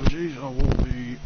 apologies, I will be...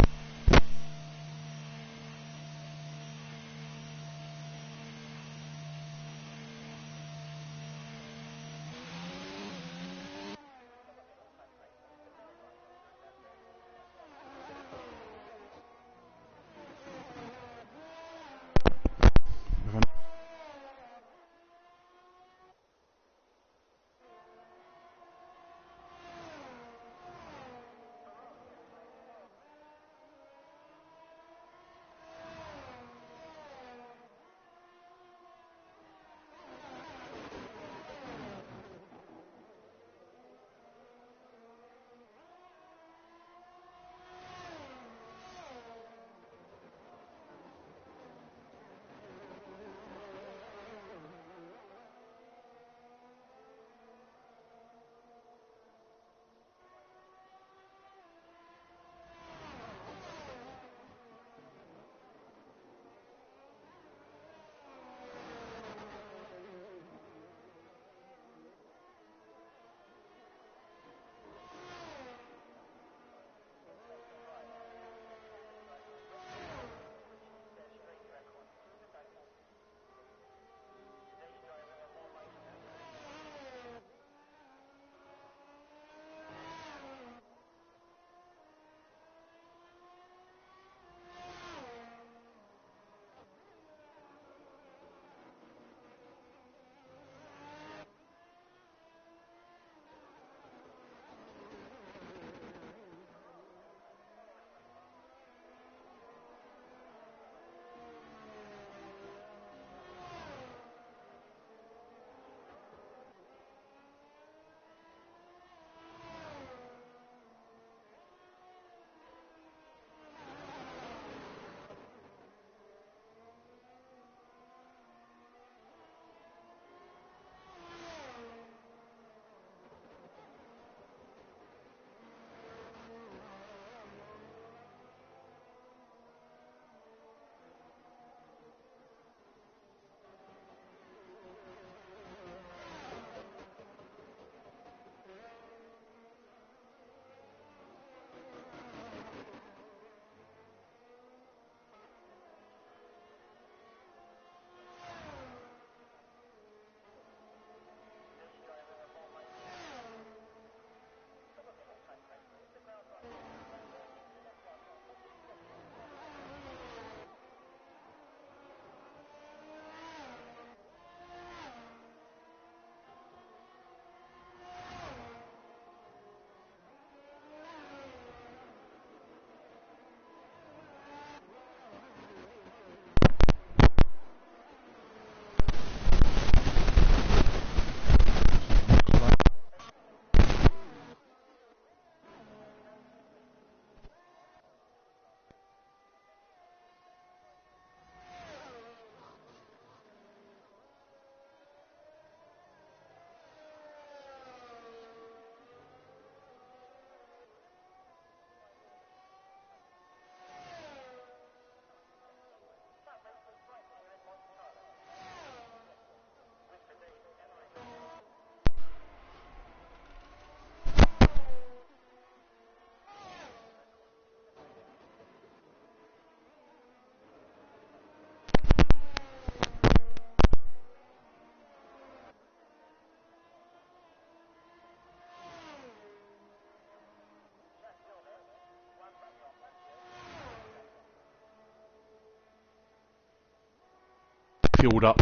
fueled up.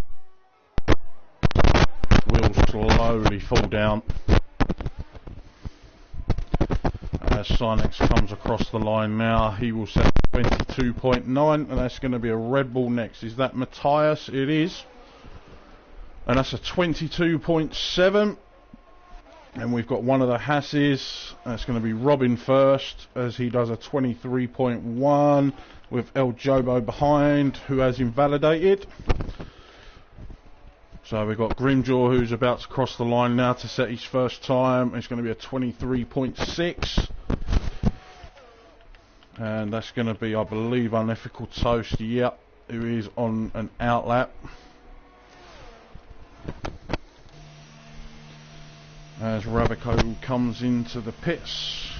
Wheels slowly fall down as Sinex comes across the line now. He will set 22.9, and that's going to be a Red Bull next. Is that Matthias? It is. And that's a 22.7. And we've got one of the Hasses. That's going to be Robin first, as he does a 23.1 with El Jobo behind, who has invalidated. So we've got Grimjaw, who's about to cross the line now to set his first time. It's going to be a 23.6. And that's going to be, I believe, Unethical Toast, yep, who is on an outlap. As Rabico comes into the pits.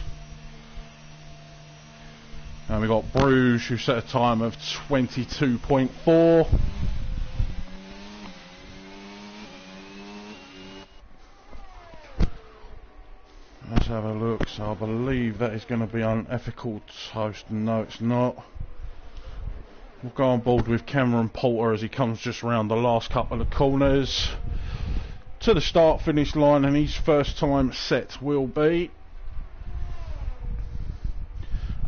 And we got Bruges, who set a time of 22.4. Let's have a look. So I believe that is going to be on Ethical Toast. No, it's not. We'll go on board with Cameron Poulter as he comes just around the last couple of corners to the start finish line, and his first time set will be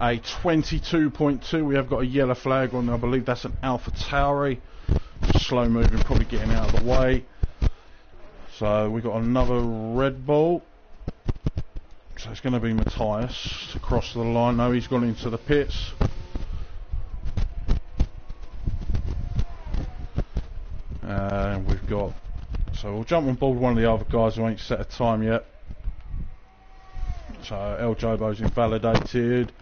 a 22.2. We have got a yellow flag on. I believe that's an Alpha Tauri. Slow moving, probably getting out of the way. So we got another Red Bull. So it's going to be Matthias to cross the line. No, he's gone into the pits. And we've got, so we'll jump on board one of the other guys who ain't set a time yet. So El Jobo's invalidated.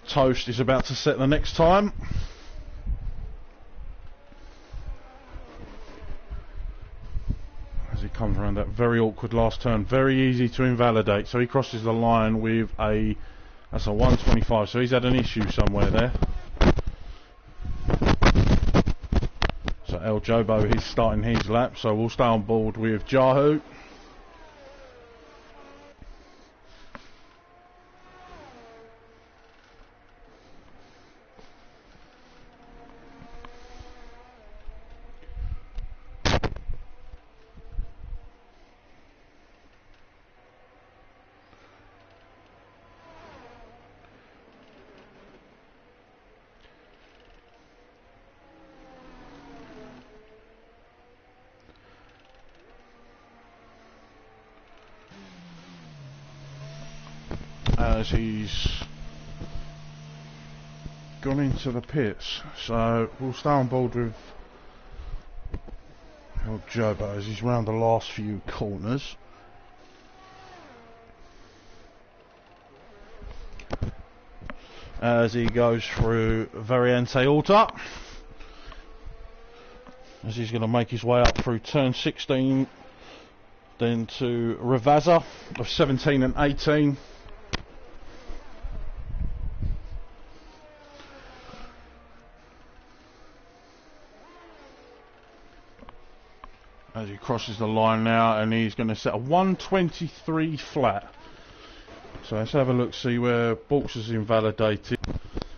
Toast is about to set the next time. As he comes around that very awkward last turn, very easy to invalidate. So he crosses the line with that's a 125. So he's had an issue somewhere there. So El Jobo is starting his lap. So we'll stay on board with Jahu. As he's gone into the pits, so we'll stay on board with El Jobo as he's round the last few corners. As he goes through Variante Alta, as he's going to make his way up through turn 16, then to Ravazza of 17 and 18. As he crosses the line now, and he's going to set a 123 flat. So let's have a look, see where Balks is invalidated.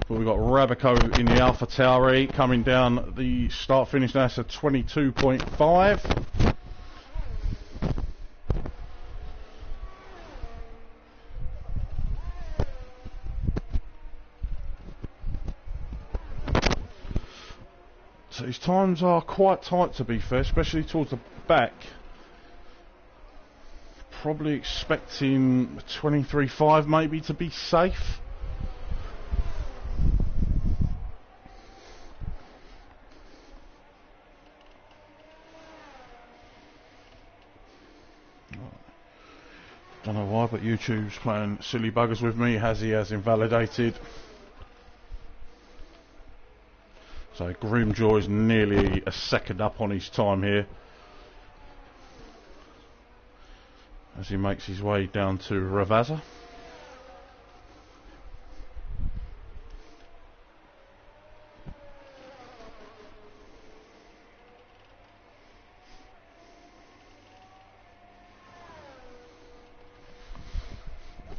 But we've got Rabico in the Alpha Tauri coming down the start finish. That's a 22.5. So his times are quite tight, to be fair, especially towards the back. Probably expecting 23.5 maybe to be safe. Don't know why, but YouTube's playing silly buggers with me, as he has invalidated. So Grimjaw is nearly a second up on his time here, as he makes his way down to Ravazza.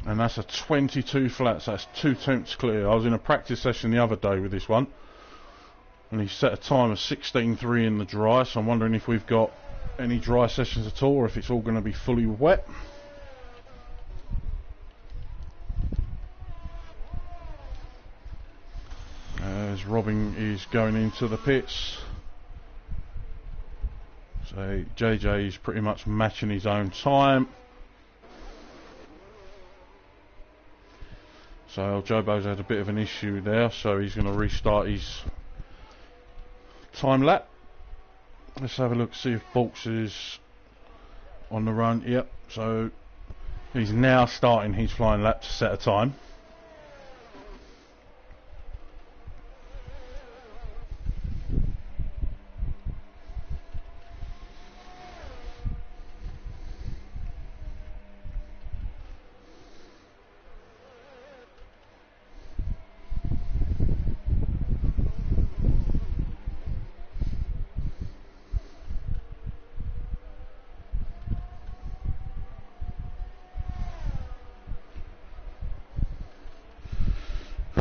And that's a 22 flat, so that's 2 tenths clear. I was in a practice session the other day with this one, and he set a time of 16.3 in the dry, so I'm wondering if we've got any dry sessions at all, or if it's all going to be fully wet. As Robin is going into the pits. So JJ is pretty much matching his own time. So Jobo's had a bit of an issue there, so he's going to restart his time lap. Let's have a look, see if Balks is on the run. Yep, so he's now starting his flying lap to set a time.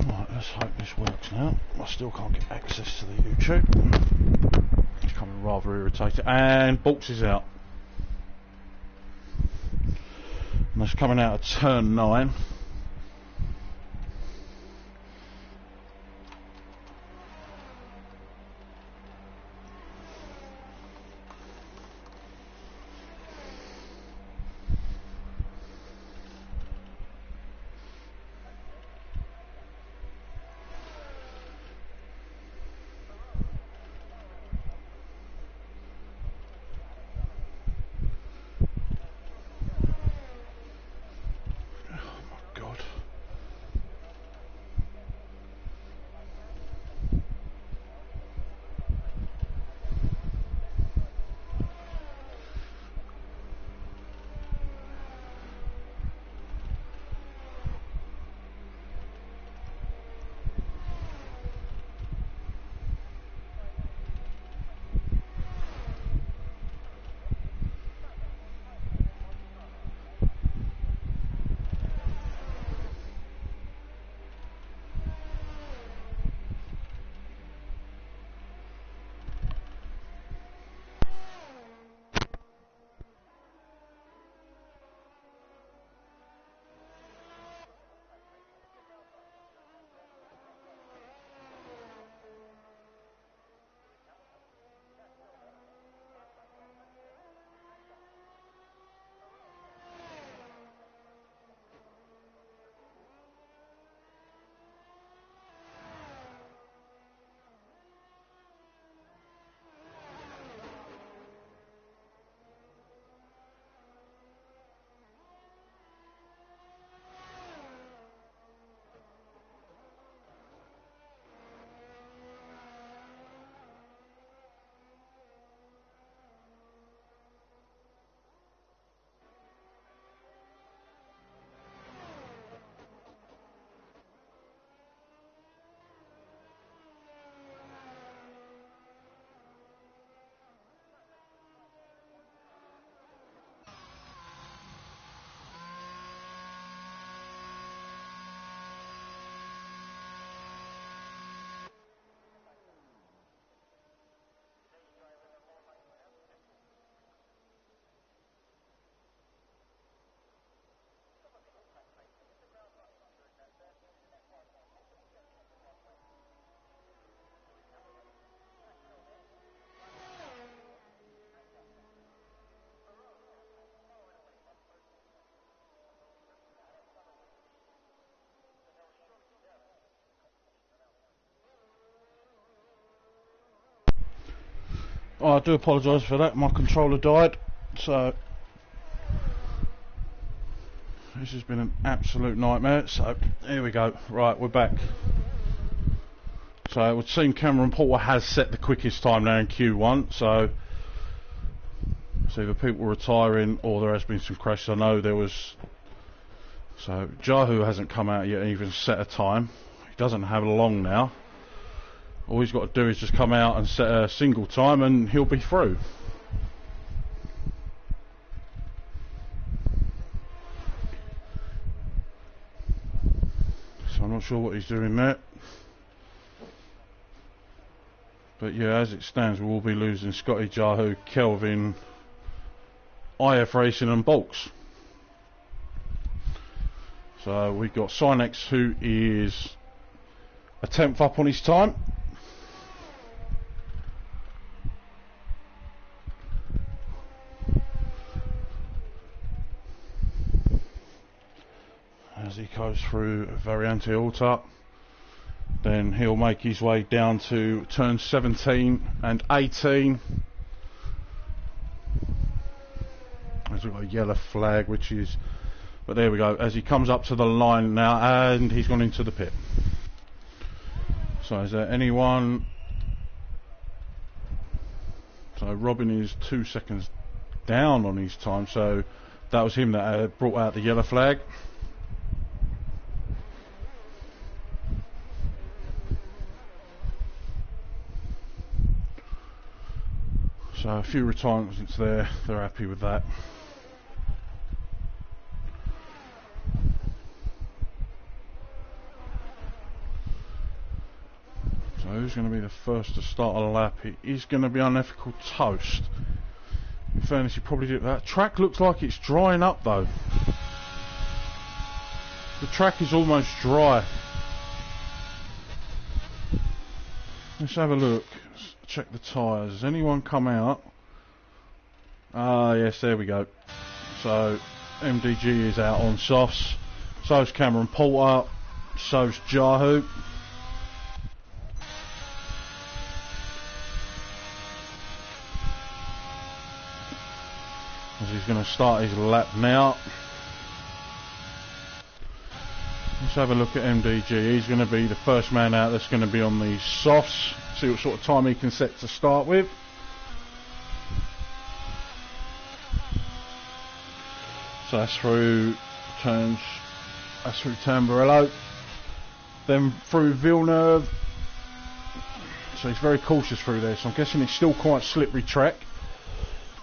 Right, let's hope this works now. I still can't get access to the YouTube. It's becoming rather irritating. And Balks is out. And that's coming out of turn 9. Oh, I do apologise for that, my controller died, so this has been an absolute nightmare. So here we go. Right, we're back. So it would seem Cameron Porter has set the quickest time now in Q1, so either people retiring or there has been some crashes. I know there was, so Jahu hasn't come out yet and even set a time. He doesn't have long now. All he's got to do is just come out and set a single time and he'll be through. So I'm not sure what he's doing there. But yeah, as it stands, we will be losing Scotty, Jahu, Kelvin, IF Racing and Balks. So we've got Sinex, who is a 10th up on his time. As he goes through Variante Alta, then he'll make his way down to turn 17 and 18. As we've got a yellow flag, which is, but there we go, as he comes up to the line now, and he's gone into the pit. So is there anyone? So Robin is 2 seconds down on his time, so that was him that brought out the yellow flag. So a few retirements there, they're happy with that. So who's going to be the first to start a lap? It is going to be Unethical Toast. In fairness, he probably did. That track looks like it's drying up though. The track is almost dry. Let's have a look. Let's check the tyres. Has anyone come out? Ah, yes, there we go. So MDG is out on softs. So's Cameron Porter. So's Jahu. As he's going to start his lap now. Let's have a look at MDG. He's going to be the first man out that's going to be on these softs. See what sort of time he can set to start with. So that's through turns. That's through Tamburello. Then through Villeneuve. So he's very cautious through there. So I'm guessing it's still quite slippery track.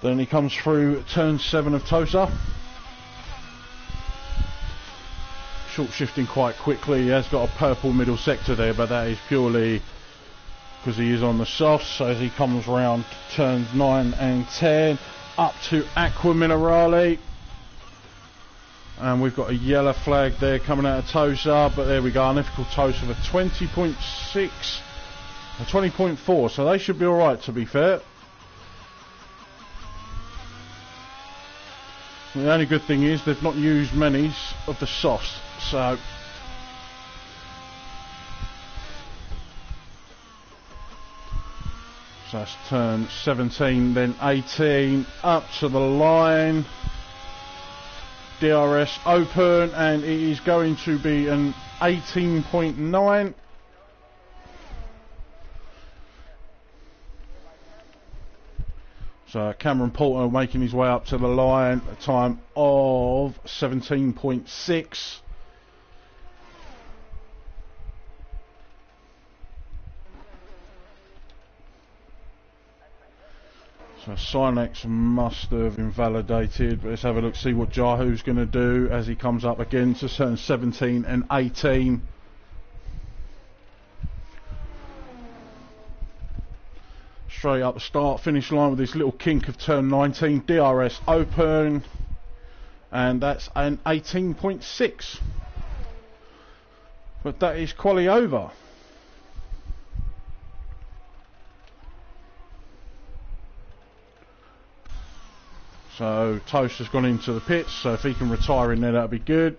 Then he comes through turn 7 of Tosa. Short shifting quite quickly. He has got a purple middle sector there, but that is purely because he is on the softs. So as he comes round turns 9 and 10 up to Aqua Minerale. And we've got a yellow flag there coming out of Tosa, but there we go, Unethical Toast with a 20.6, a 20.4, so they should be alright to be fair. The only good thing is they've not used many of the softs, so that's turn 17, then 18, up to the line. DRS open, and it is going to be an 18.9. So Cameron Porter making his way up to the line, a time of 17.6. So Sinex must have invalidated, but let's have a look, see what Jahu's going to do as he comes up again to turn 17 and 18. Straight up the start finish line with this little kink of turn 19, DRS open, and that's an 18.6. But that is quali over. So Toast has gone into the pits, so if he can retire in there, that'll be good.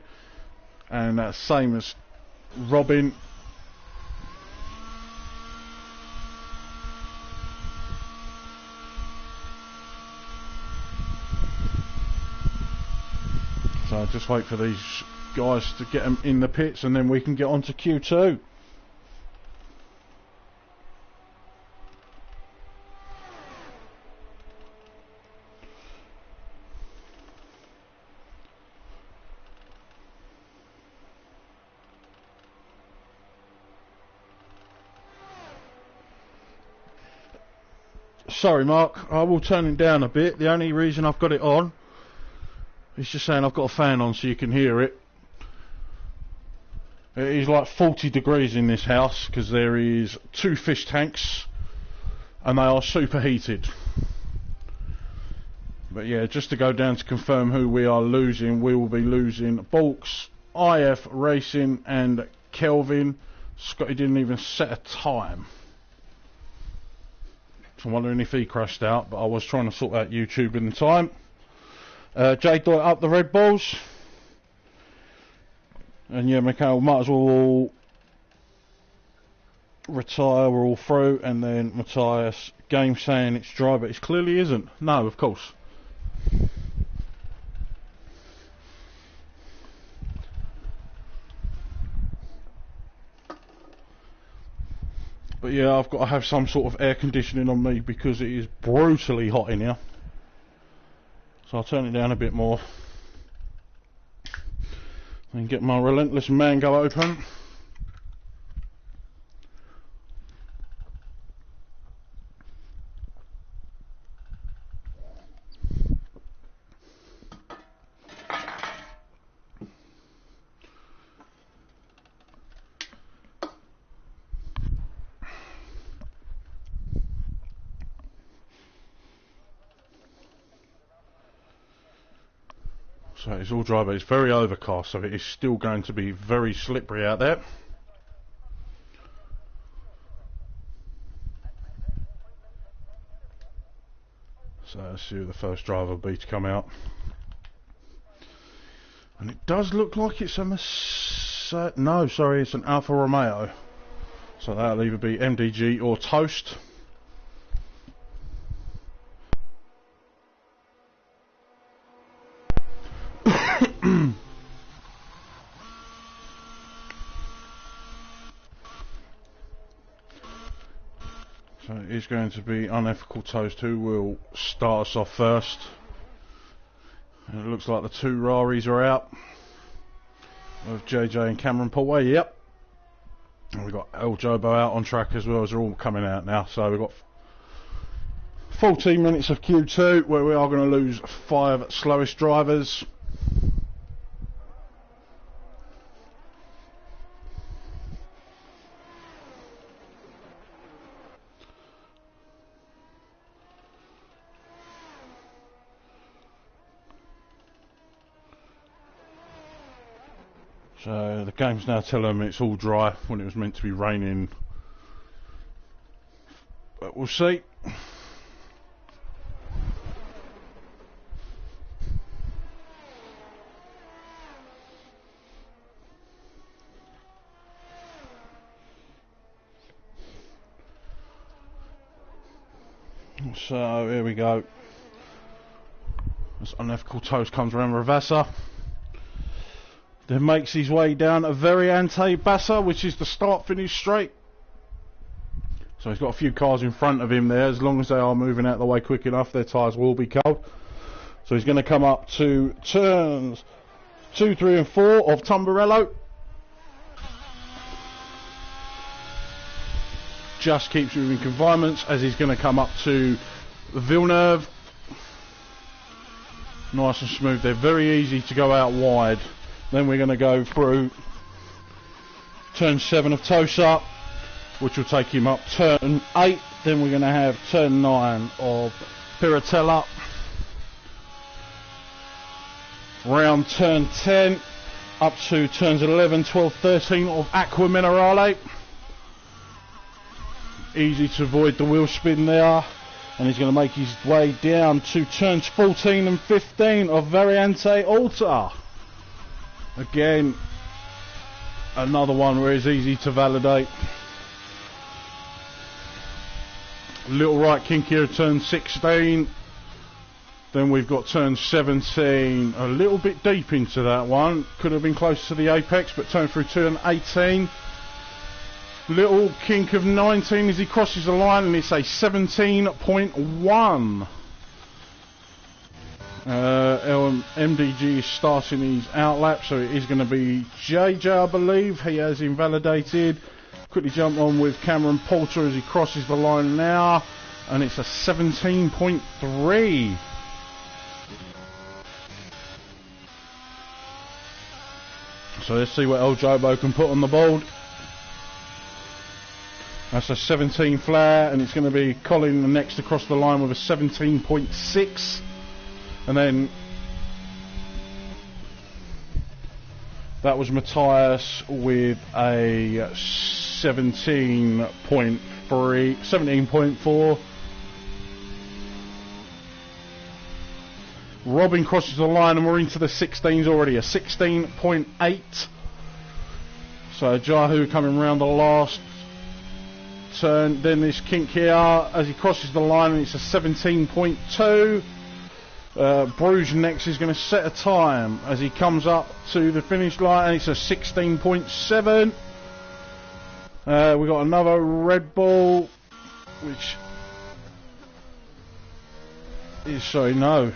And that's same as Robin. So just wait for these guys to get them in the pits, and then we can get on to Q2. Sorry Mark, I will turn it down a bit. The only reason I've got it on is just saying I've got a fan on so you can hear it. It is like 40 degrees in this house because there is 2 fish tanks and they are superheated. But yeah, just to go down to confirm who we are losing, we will be losing Bulks, IF Racing and Kelvin. Scotty didn't even set a time. So I'm wondering if he crashed out, but I was trying to sort out YouTube in the time. J. Doyle up the Red Bulls. And yeah, Mikhail might as well retire, we're all through. And then Matthias, game saying it's dry, but it clearly isn't. No, of course. But yeah, I've got to have some sort of air conditioning on me because it is brutally hot in here. So I'll turn it down a bit more. And get my Relentless Mango open. So it's all dry, but it's very overcast, so it is still going to be very slippery out there. So let's see who the first driver will be to come out. And it does look like it's a no, sorry, it's an Alfa Romeo. So that'll either be MDG or Toast. So it is going to be Unethical Toast who will start us off first. And it looks like the two Raris are out. With JJ and Cameron Portway, yep. And we've got El Jobo out on track as well, as they're all coming out now. So we've got 14 minutes of Q2 where we are going to lose 5 slowest drivers. So the game's now telling them it's all dry when it was meant to be raining. But we'll see. So here we go. This Unethical Toast comes around Ravassa. Then makes his way down a Variante Bassa, which is the start finish straight. So he's got a few cars in front of him there. As long as they are moving out of the way quick enough, their tyres will be cold. So he's going to come up to turns 2, 3 and 4 of Tumbarello. Just keeps moving confinements as he's going to come up to Villeneuve. Nice and smooth. They're very easy to go out wide. Then we're going to go through turn 7 of Tosa, which will take him up turn 8. Then we're going to have turn 9 of Piratella. Round turn 10 up to turns 11, 12, 13 of Aqua Minerale. Easy to avoid the wheel spin there. And he's going to make his way down to turns 14 and 15 of Variante Alta. Again, another one where it's easy to validate. Little right kink here, turn 16. Then we've got turn 17, a little bit deep into that one. Could have been close to the apex, but turn through turn 18. Little kink of 19 as he crosses the line, and it's a 17.1. MDG is starting his outlap, so it is going to be JJ, I believe. He has invalidated. Quickly jump on with Cameron Porter as he crosses the line now, and it's a 17.3. So let's see what El Jobo can put on the board. That's a 17 flare, and it's going to be Colin the next across the line with a 17.6. And then that was Matthias with a 17.4. Robin crosses the line, and we're into the 16s already, a 16.8. So Jahu coming round the last turn. Then this kink here as he crosses the line, and it's a 17.2. Bruges next is going to set a time as he comes up to the finish line, and it's a 16.7. We've got another Red Bull, which is, sorry, no.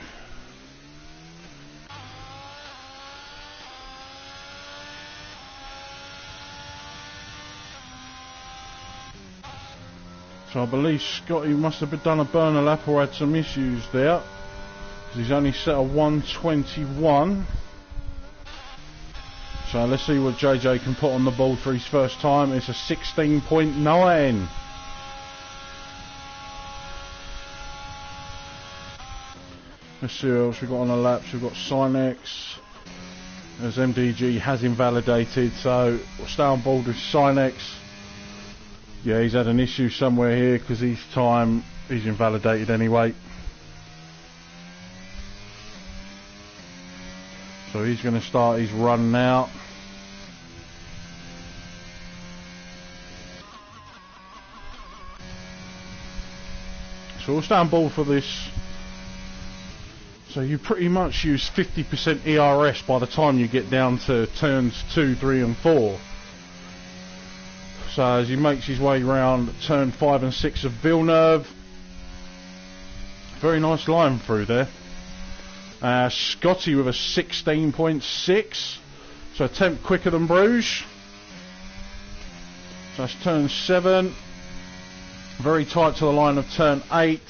So I believe Scotty must have done a burner lap or had some issues there. He's only set a 121. So let's see what JJ can put on the board for his first time. It's a 16.9. Let's see what else we've got on the laps. We've got Sinex, as MDG has invalidated, so we'll stay on board with Sinex. Yeah, he's had an issue somewhere here because his time is invalidated anyway. So he's going to start his run now. So we'll stay on board for this. So you pretty much use 50% ERS by the time you get down to turns 2, 3 and 4. So as he makes his way round turn 5 and 6 of Villeneuve. Very nice line through there. Scotty with a 16.6. So a tenth quicker than Bruges. So that's turn 7. Very tight to the line of turn 8.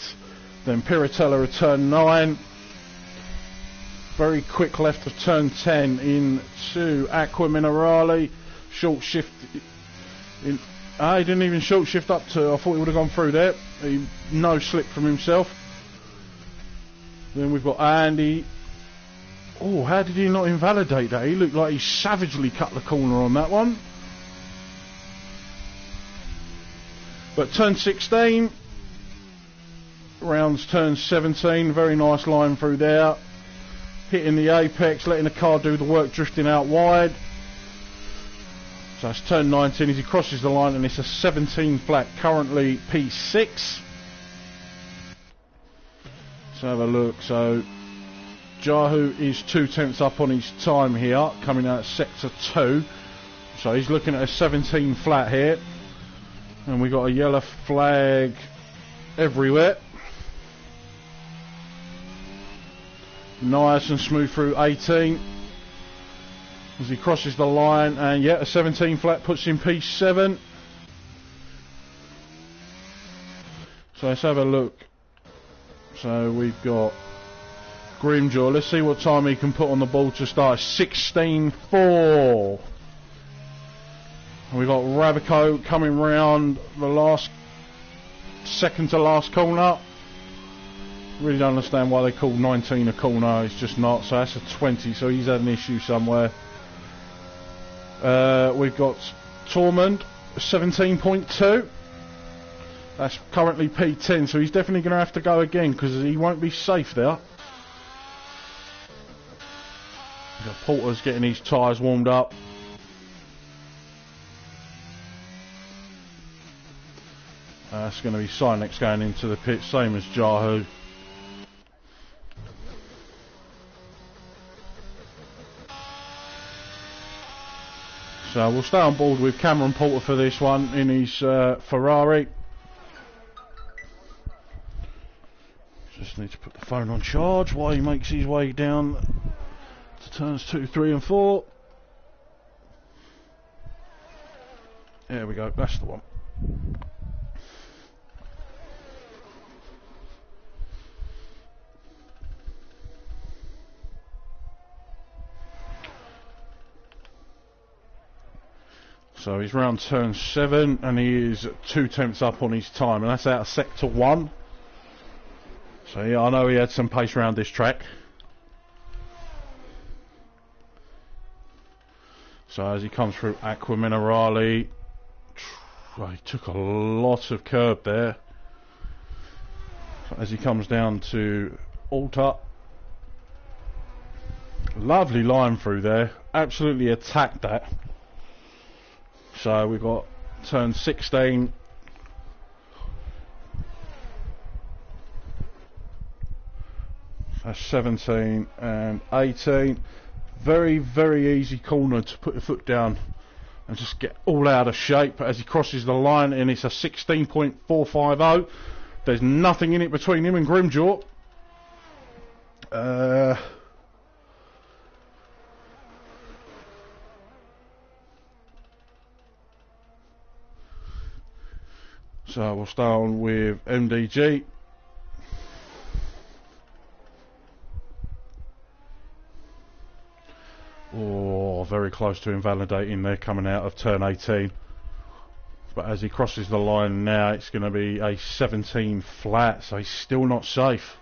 Then Piratella at turn 9. Very quick left of turn 10 into Aqua Minerale. Short shift. He didn't even short shift up to. I thought he would have gone through there. No slip from himself. Then we've got Andy. Oh, how did he not invalidate that? He looked like he savagely cut the corner on that one. But turn 16, rounds turn 17, very nice line through there. Hitting the apex, letting the car do the work, drifting out wide. So that's turn 19 as he crosses the line, and it's a 17 flat, currently P6. Let's have a look. So Jahu is 2 tenths up on his time here, coming out sector 2. So he's looking at a 17 flat here. And we got a yellow flag everywhere. Nice and smooth through 18 as he crosses the line, and yeah, a 17 flat puts him P7. So let's have a look. So we've got Grimjaw. Let's see what time he can put on the ball to start. 16.4. We've got Rabico coming round the last second to last corner. Really don't understand why they call 19 a corner. It's just not. So that's a 20. So he's had an issue somewhere. We've got Tormund 17.2. That's currently P10. So he's definitely going to have to go again because he won't be safe there. Porter's getting his tyres warmed up. That's going to be Sinex going into the pit, same as Jahu. So we'll stay on board with Cameron Porter for this one in his Ferrari. Just need to put the phone on charge while he makes his way down to turns 2, 3 and 4. There we go, that's the one. So he's round turn 7 and he is 2 tenths up on his time, and that's out of sector 1. So yeah, I know he had some pace around this track. So as he comes through Aqua Minerale, well, he took a lot of curb there. As he comes down to Alta, lovely line through there, absolutely attacked that. So we've got turn 16. That's 17 and 18. Very, very easy corner to put your foot down and just get all out of shape as he crosses the line, and it's a 16.450. There's nothing in it between him and Grimjaw. So we'll start on with MDG. Oh, very close to invalidating there coming out of turn 18. But as he crosses the line now, it's going to be a 17 flat, so he's still not safe.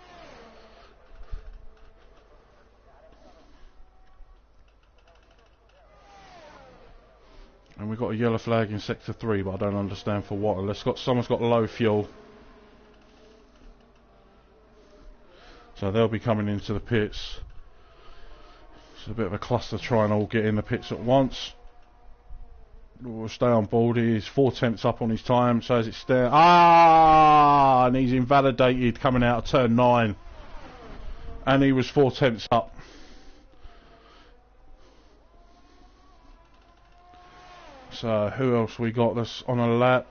we've got a yellow flag in sector 3, but I don't understand for what. Unless someone's got low fuel. So they'll be coming into the pits. It's a bit of a cluster trying to all get in the pits at once. We'll stay on board. He's 4/10 up on his time, so as it stands... Ah! And he's invalidated coming out of turn 9. And he was 4/10 up. So who else we got that's on a lap?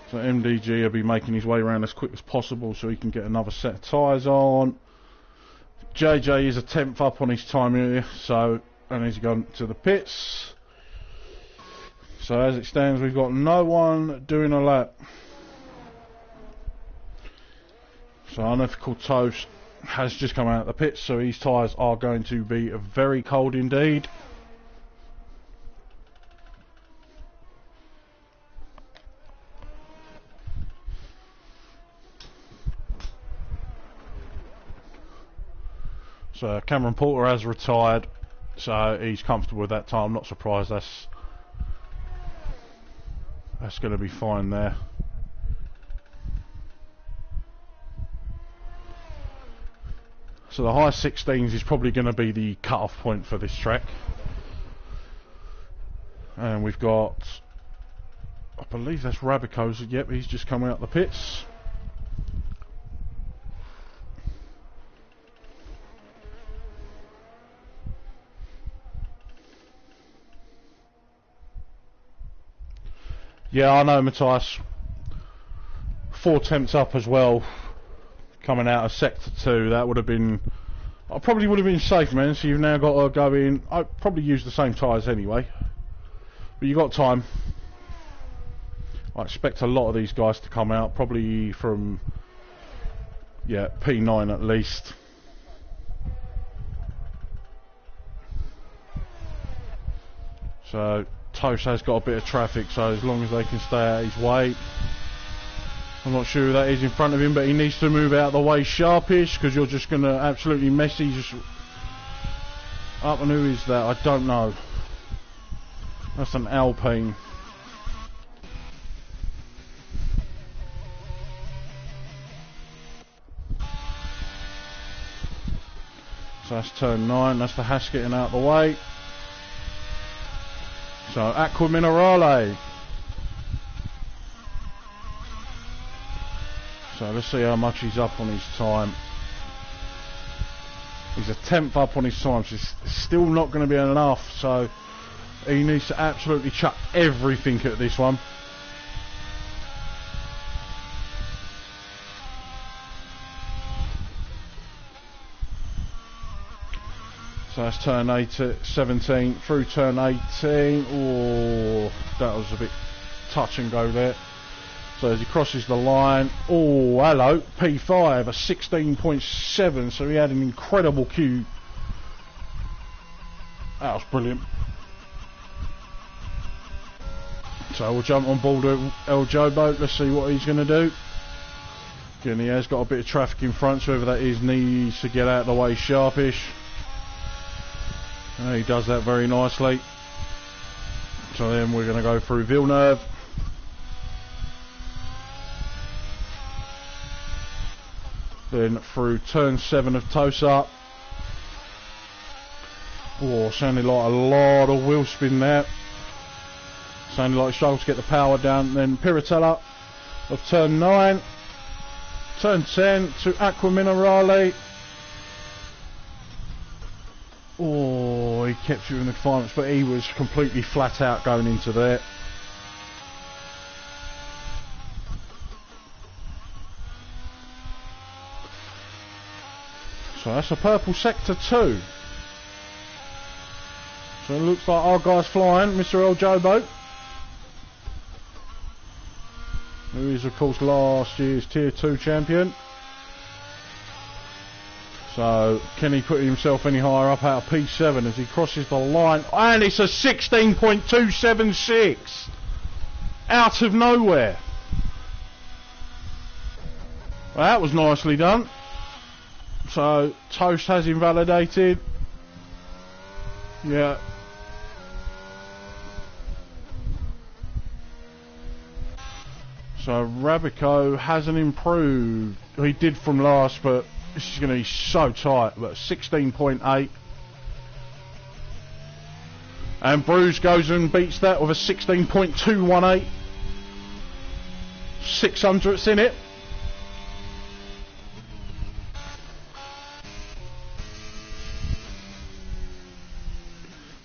So MDG will be making his way around as quick as possible so he can get another set of tyres on. JJ is a 10th up on his time here, so, and he's gone to the pits. So as it stands, we've got no one doing a lap. So Unethical Toast has just come out of the pits, so his tyres are going to be very cold indeed. So Cameron Porter has retired, so he's comfortable with that time. I'm not surprised. That's going to be fine there. So the high 16s is probably going to be the cut-off point for this track. And we've got, I believe that's Rabico's. Yep, he's just coming out the pits. Yeah, I know, Matthias. 4/10 up as well, coming out of sector 2. That would have been... I probably would have been safe, man. So you've now got to go in... I'd probably use the same tyres anyway. But you've got time. I expect a lot of these guys to come out. Probably from... yeah, P9 at least. So... Toast has got a bit of traffic, so as long as they can stay out his way. I'm not sure who that is in front of him, but he needs to move out of the way sharpish, because you're just going to absolutely messy just up. And who is that? I don't know. That's an Alpine. So that's turn 9, that's the hash getting out of the way. So, Aqua Minerale. So, let's see how much he's up on his time. He's a 10th up on his time, so it's still not going to be enough. So, he needs to absolutely chuck everything at this one. So that's turn 17, through turn 18. Oh, that was a bit touch and go there. So as he crosses the line, oh, hello, P5, a 16.7, so he had an incredible queue. That was brilliant. So we'll jump on board El Jobo, let's see what he's going to do. Again, he has got a bit of traffic in front, so whoever that is needs to get out of the way sharpish. And he does that very nicely. So then we're going to go through Villeneuve. Then through turn 7 of Tosa. Oh, sounded like a lot of wheel spin there. Sounded like he struggled to get the power down. Then Piratella of turn 9. Turn 10 to Aqua Minerale. Oh, he kept you in the finals, but he was completely flat out going into there. So that's a purple sector 2. So it looks like our guy's flying, Mr. El Jobo. Who is, of course, last year's Tier 2 champion. So, can he put himself any higher up out of P7 as he crosses the line? And it's a 16.276! Out of nowhere. Well, that was nicely done. So, Toast has invalidated. Yeah. So Rabico hasn't improved. He did from last, but this is going to be so tight. But 16.8. And Bruce goes and beats that with a 16.218. 600ths in it.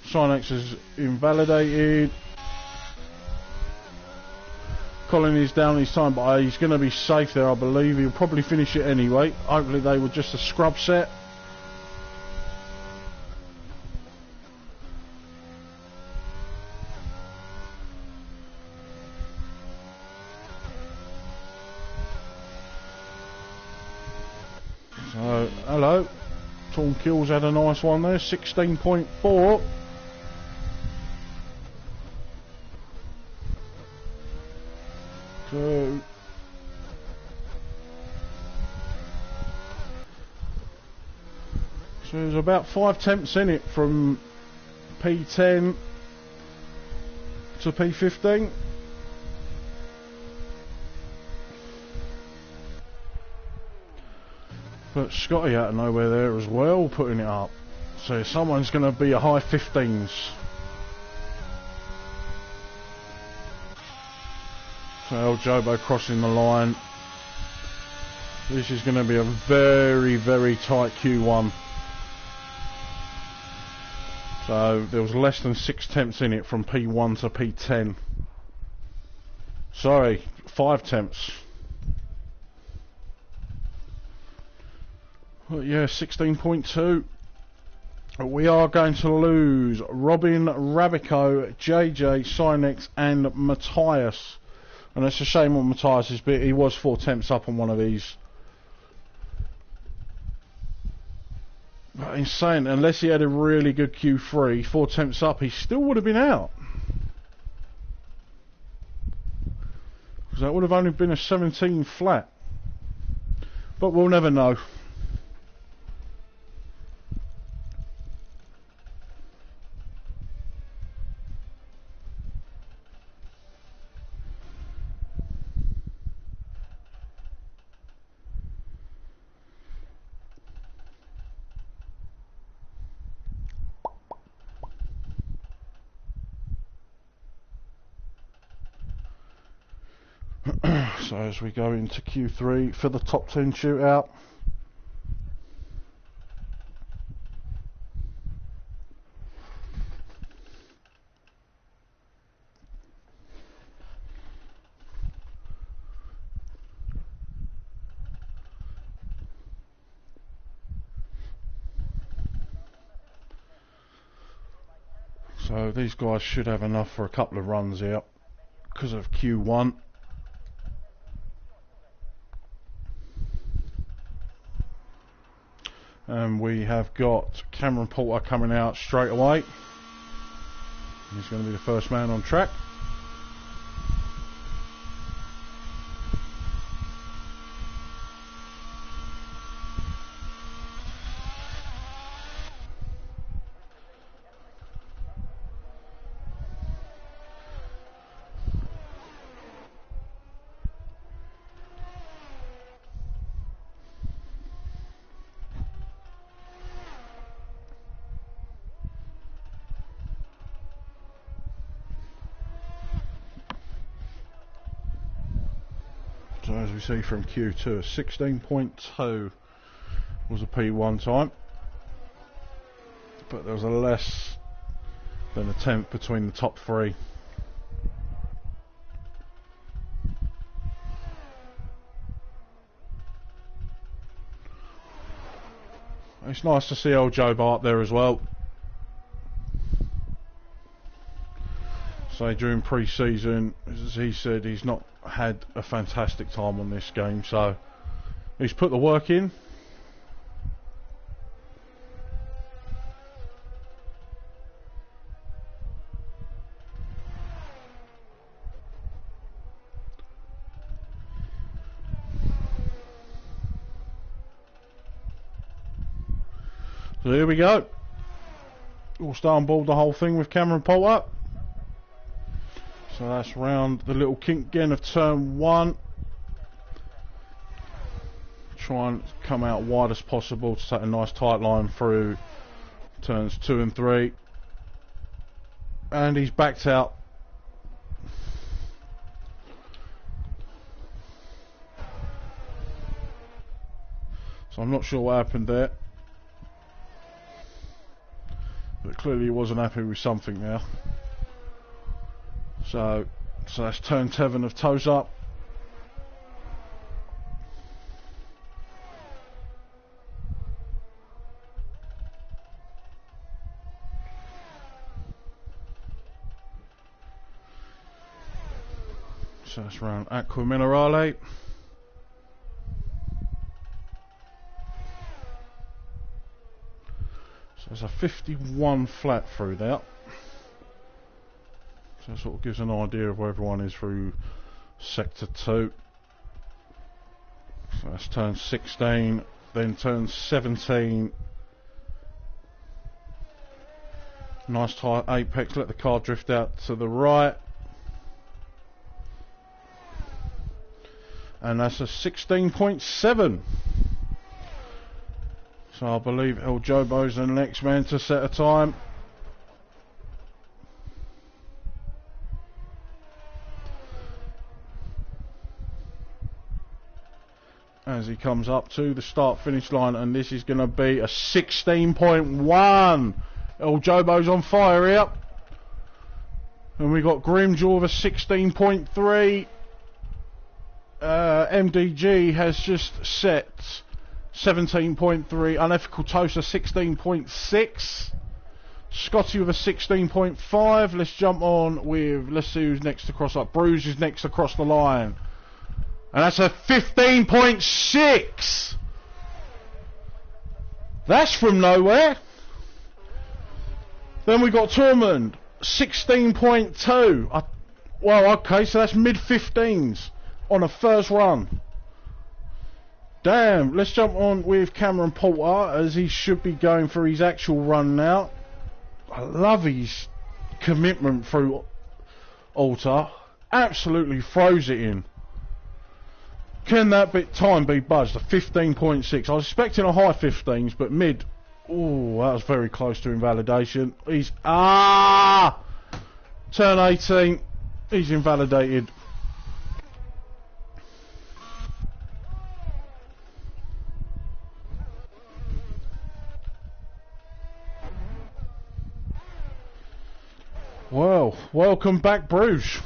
Sinex is invalidated. Colin is down his time, but he's going to be safe there, I believe. He'll probably finish it anyway. Hopefully they were just a scrub set. So, hello. Torn Kills had a nice one there, 16.4. So there's about 5 temps in it from P10 to P15. But Scotty out of nowhere there as well, putting it up. So someone's going to be a high 15s. So El Jobo crossing the line. This is going to be a very, very tight Q1. So there was less than 6 temps in it from P1 to P10. Sorry, 5 temps. But yeah, 16.2. We are going to lose Robin, Rabico, JJ, Sinex and Matthias. And it's a shame on Matthias' bit. He was 4 temps up on one of these. But insane, unless he had a really good Q3, 4 temps up, he still would have been out. Because that would have only been a 17 flat. But we'll never know. So as we go into Q3 for the top 10 shootout. So these guys should have enough for a couple of runs out because of Q1. And we have got Cameron Porter coming out straight away. He's going to be the first man on track. So as we see from Q2, 16.2 was a P1 time, but there was a less than a tenth between the top 3. It's nice to see old Joe Bart there as well. So during pre-season, as he said, he's not had a fantastic time on this game, so he's put the work in. So here we go. We'll start on board the whole thing with Cameron Porter. So that's round the little kink again of turn 1. Try and come out wide as possible to take a nice tight line through turns 2 and 3. And he's backed out. So I'm not sure what happened there. But clearly he wasn't happy with something now. So that's turn 7 of toes up. So that's round Aqua Minerale. So there's a 51 flat through there. So that sort of gives an idea of where everyone is through sector 2. So that's turn 16, then turn 17. Nice tight apex, let the car drift out to the right. And that's a 16.7. So I believe El Jobo's the next man to set a time. As he comes up to the start finish line, and this is going to be a 16.1. El Jobo's on fire here. And we got Grimjaw with a 16.3. MDG has just set 17.3. Unethical Toaster 16.6. Scotty with a 16.5. Let's jump on with, let's see who's next to cross up. Bruce is next across the line. And that's a 15.6. That's from nowhere. Then we got Tormund 16.2. Well, okay, so that's mid 15s on a first run. Damn, let's jump on with Cameron Porter as he should be going for his actual run now. I love his commitment through Altar. Absolutely throws it in. Can that time be budged? A 15.6. I was expecting a high 15s, but mid. Oh, that was very close to invalidation. He's turn 18. He's invalidated. Well, welcome back, Bruce.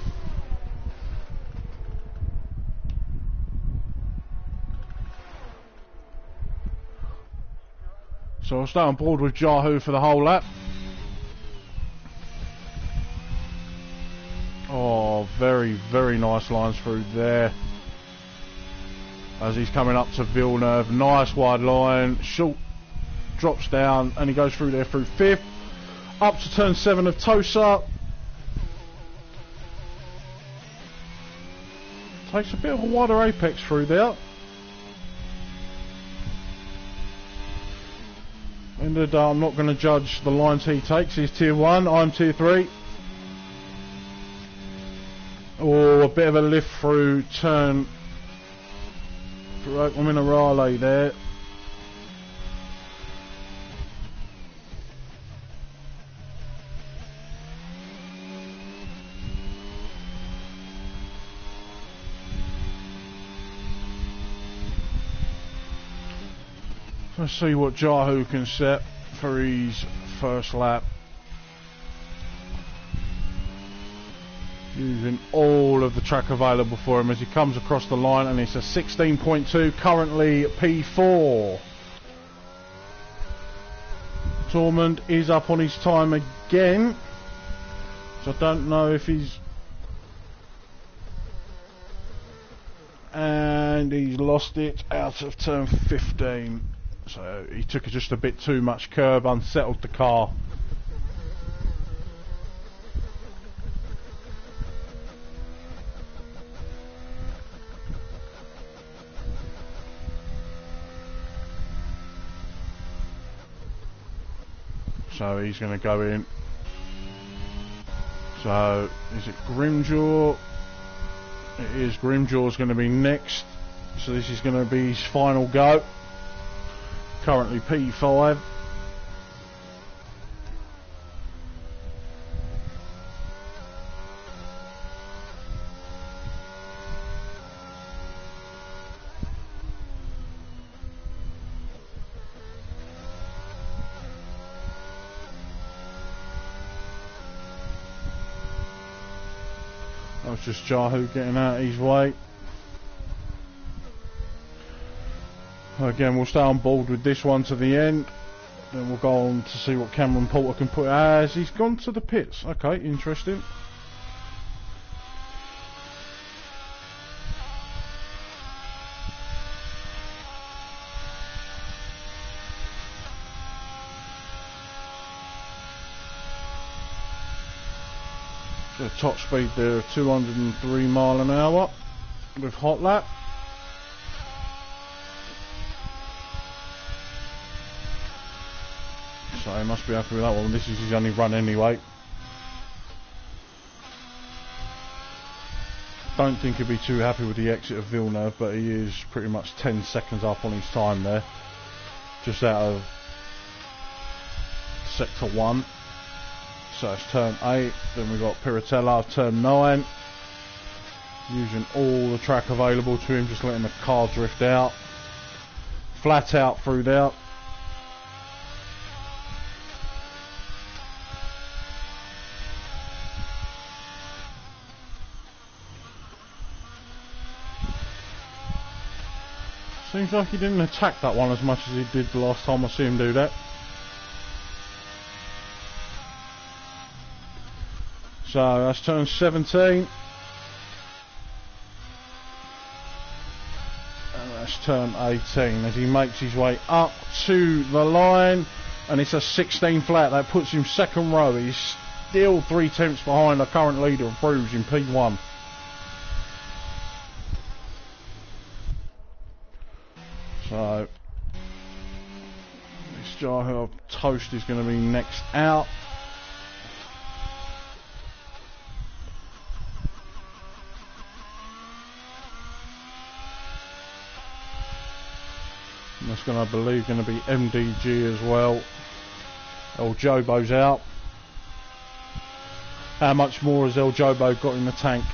So I'll stay on board with Jahu for the whole lap. Oh, very, very nice lines through there. As he's coming up to Villeneuve. Nice wide line. Short drops down and he goes through there through 5th. Up to turn 7 of Tosa. Takes a bit of a wider apex through there. End of the day, I'm not going to judge the lines he takes. He's tier 1, I'm tier 3. Or a bit of a lift through turn for Aqua Minerale there. Let's see what Jahu can set for his first lap. Using all of the track available for him as he comes across the line, and it's a 16.2, currently P4. Tormund is up on his time again. So I don't know if he's... And he's lost it out of turn 15. So he took just a bit too much curb, unsettled the car. So he's going to go in. So, is it Grimjaw? It is. Grimjaw's going to be next. So this is going to be his final go. Currently P5. That was just Jahu getting out of his way. Again, we'll stay on board with this one to the end. Then we'll go on to see what Cameron Porter can put as he's gone to the pits. Okay, interesting. So top speed there of 203 mile an hour with hot lap. So he must be happy with that one. This is his only run anyway. Don't think he'll be too happy with the exit of Villeneuve, but he is pretty much 10 seconds up on his time there. Just out of sector 1. So it's turn 8, then we've got Piratella, turn 9. Using all the track available to him, just letting the car drift out. Flat out through there. Seems like he didn't attack that one as much as he did the last time I see him do that. So that's turn 17. And that's turn 18 as he makes his way up to the line. And it's a 16 flat. That puts him second row. He's still 3 tenths behind the current leader of Bruges in P1. So this Jahu Toast is going to be next out. And that's going to, I believe, going to be MDG as well. El Jobo's out. How much more has El Jobo got in the tank?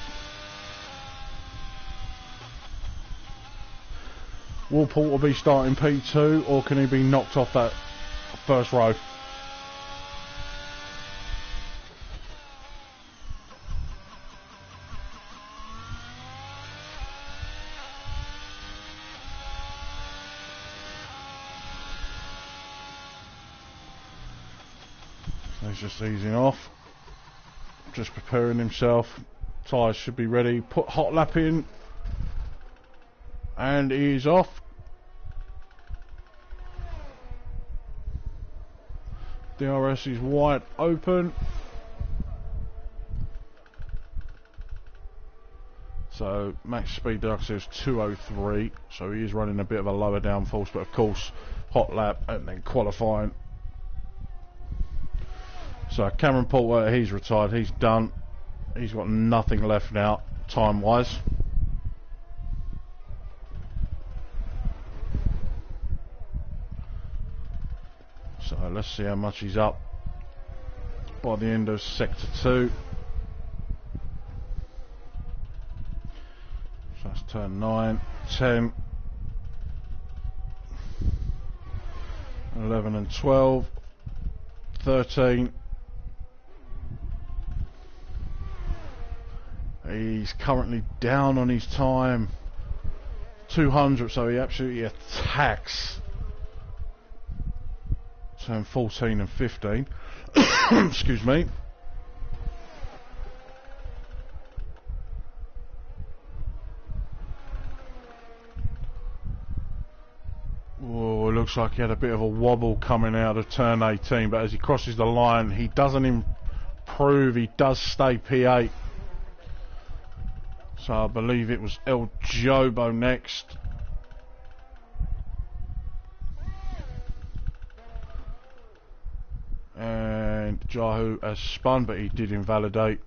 Will Porter be starting P2, or can he be knocked off that first row? So he's just easing off, just preparing himself. Tyres should be ready. Put hot lap in, and he's off. DRS is wide open. So max speed there says 203. So he is running a bit of a lower downforce, but of course hot lap and then qualifying. So Cameron Porter, he's retired, he's done. He's got nothing left now time wise. So let's see how much he's up by the end of sector 2. So that's turn 9, 10, 11 and 12, 13. He's currently down on his time, 200, so he absolutely attacks turn 14 and 15. Excuse me. Oh, it looks like he had a bit of a wobble coming out of turn 18, but as he crosses the line, he doesn't improve, he does stay P8. So I believe it was El Jobo next. And Jahu has spun, but he did invalidate.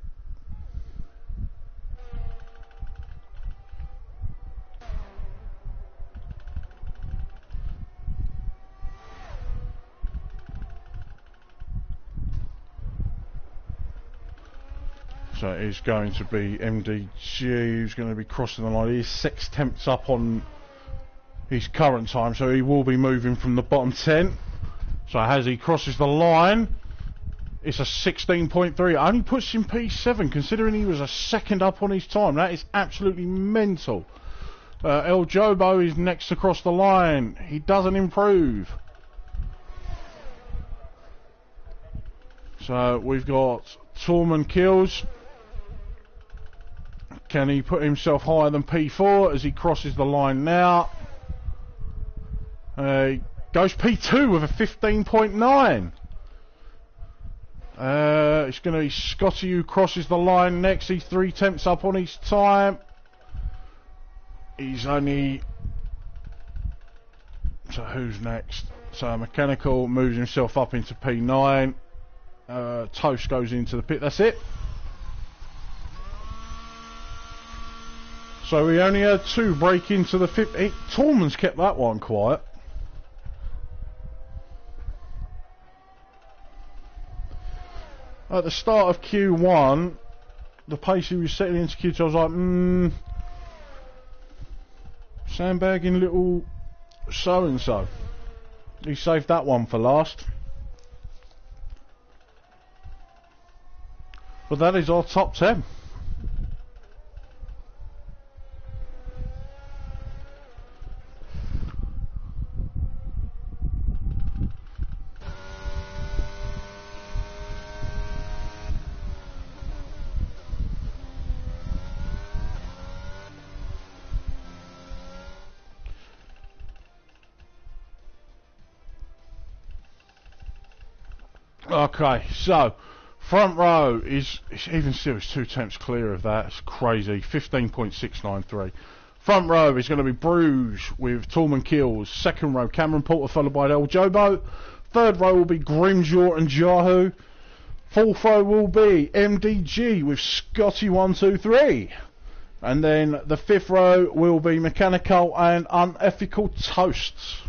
So it is going to be MDG who's going to be crossing the line. He's 6 tenths up on his current time, so he will be moving from the bottom 10. So as he crosses the line, it's a 16.3. It only puts him P7, considering he was a second up on his time. That is absolutely mental. El Jobo is next across the line. He doesn't improve. So we've got Tormund Kills. Can he put himself higher than P4 as he crosses the line now? Goes P2 with a 15.9. It's going to be Scotty who crosses the line next. He's 3 tenths up on his time. He's only... So who's next? So Mechanical moves himself up into P9. Toast goes into the pit. That's it. So we only had 2 break into the 5th. Tormund's kept that one quiet. At the start of Q1, the pace he was setting into Q2, I was like, sandbagging little so-and-so. He saved that one for last. But that is our top 10. Okay, so front row is even still it's 2 tenths clear of that. It's crazy. 15.693. Front row is going to be Bruges with Tormund Kills. Second row Cameron Porter followed by El Jobo. Third row will be Grimjaw and Yahoo. Fourth row will be MDG with Scotty 123. And then the 5th row will be Mechanical and Unethical Toasts.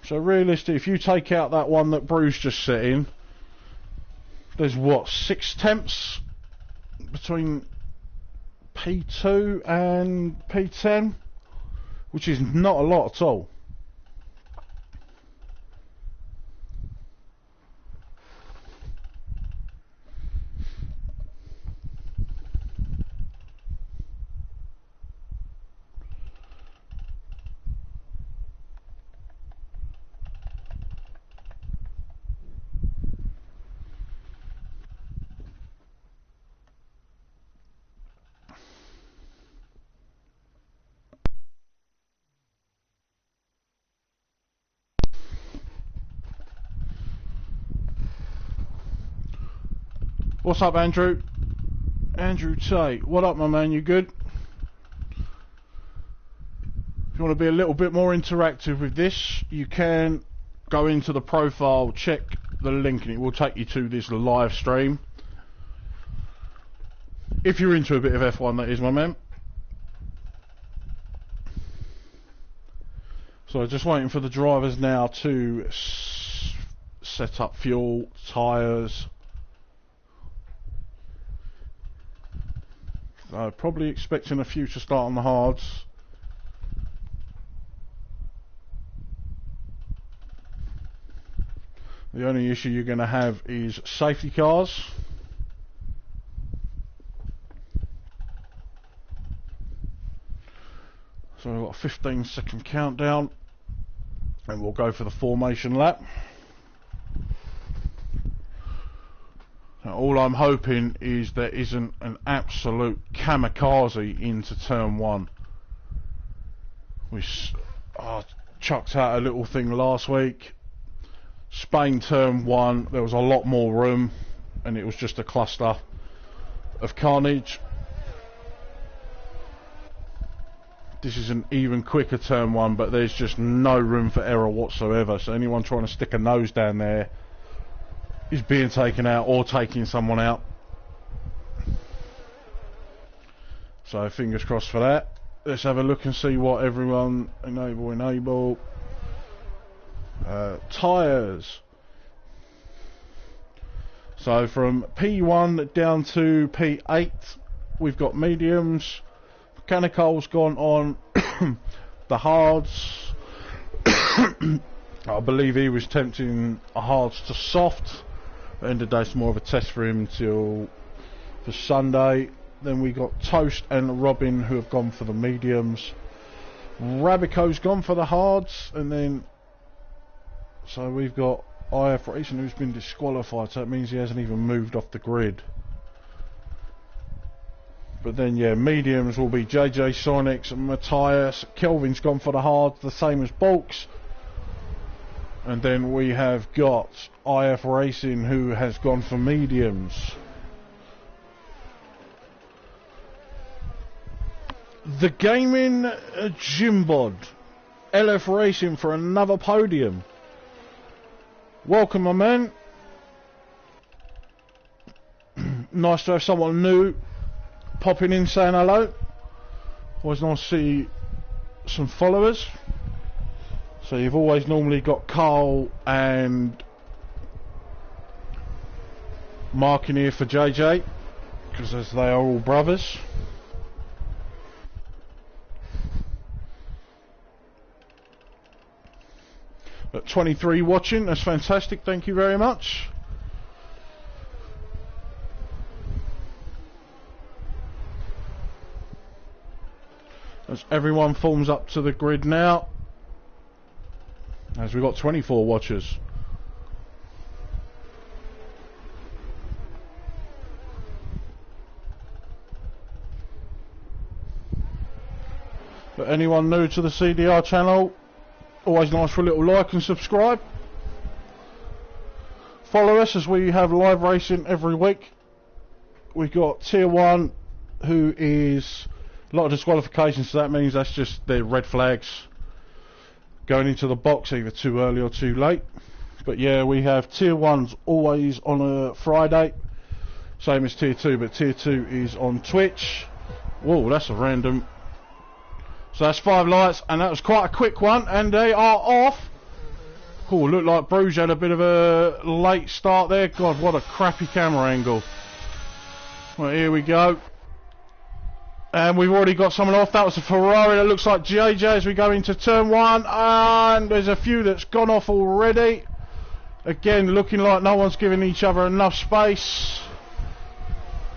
So realistically, if you take out that one that Bruce just set in, there's what, 6 tenths between P2 and P10, which is not a lot at all. What's up, Andrew? Andrew Tate. What up, my man? You good? If you want to be a little bit more interactive with this, you can go into the profile, check the link, and it will take you to this live stream. If you're into a bit of F1, that is, my man. So just waiting for the drivers now to set up fuel, tyres. Probably expecting a few to start on the hards. The only issue you're going to have is safety cars. So we've got a 15-second countdown and we'll go for the formation lap. Now, all I'm hoping is there isn't an absolute kamikaze into turn 1. We chucked out a little thing last week. Spain turn 1, there was a lot more room and it was just a cluster of carnage. This is an even quicker turn 1, but there's just no room for error whatsoever, so anyone trying to stick a nose down there is being taken out or taking someone out. So fingers crossed for that. Let's have a look and see what everyone... Enable. Tyres. So from P1 down to P8, we've got mediums. Mechanical's gone on the hards. I believe he was tempting a hards to soft. At the end of the day, it's more of a test for him for Sunday. Then we got Toast and Robin, who have gone for the mediums. Rabico's gone for the hards, and then so we've got IF Racing, who's been disqualified, so that means he hasn't even moved off the grid. But then, yeah, mediums will be JJ Sonics and Matthias. Kelvin's gone for the hards, the same as Bulks. And then we have got IF Racing, who has gone for mediums. The Gaming Jimbod, LF Racing for another podium. Welcome, my man. Nice to have someone new popping in saying hello. Always nice to see some followers. So you've always normally got Carl and Mark in here for JJ, because as they are all brothers. At 23 watching, that's fantastic, thank you very much. As everyone forms up to the grid now, as we've got 24 watchers. But anyone new to the CDR channel, always nice for a little like and subscribe. Follow us as we have live racing every week. We've got Tier 1, who is a lot of disqualifications, so that means that's just their red flags going into the box, either too early or too late. But yeah, we have Tier 1's always on a Friday, same as Tier 2, but Tier 2 is on Twitch. Whoa, that's a random. So that's 5 lights, and that was quite a quick one, and they are off. Cool, looked like Bruges had a bit of a late start there. God, what a crappy camera angle. Well, here we go. And we've already got someone off. That was a Ferrari. That looks like JJ as we go into turn 1. And there's a few that's gone off already. Again, looking like no one's giving each other enough space.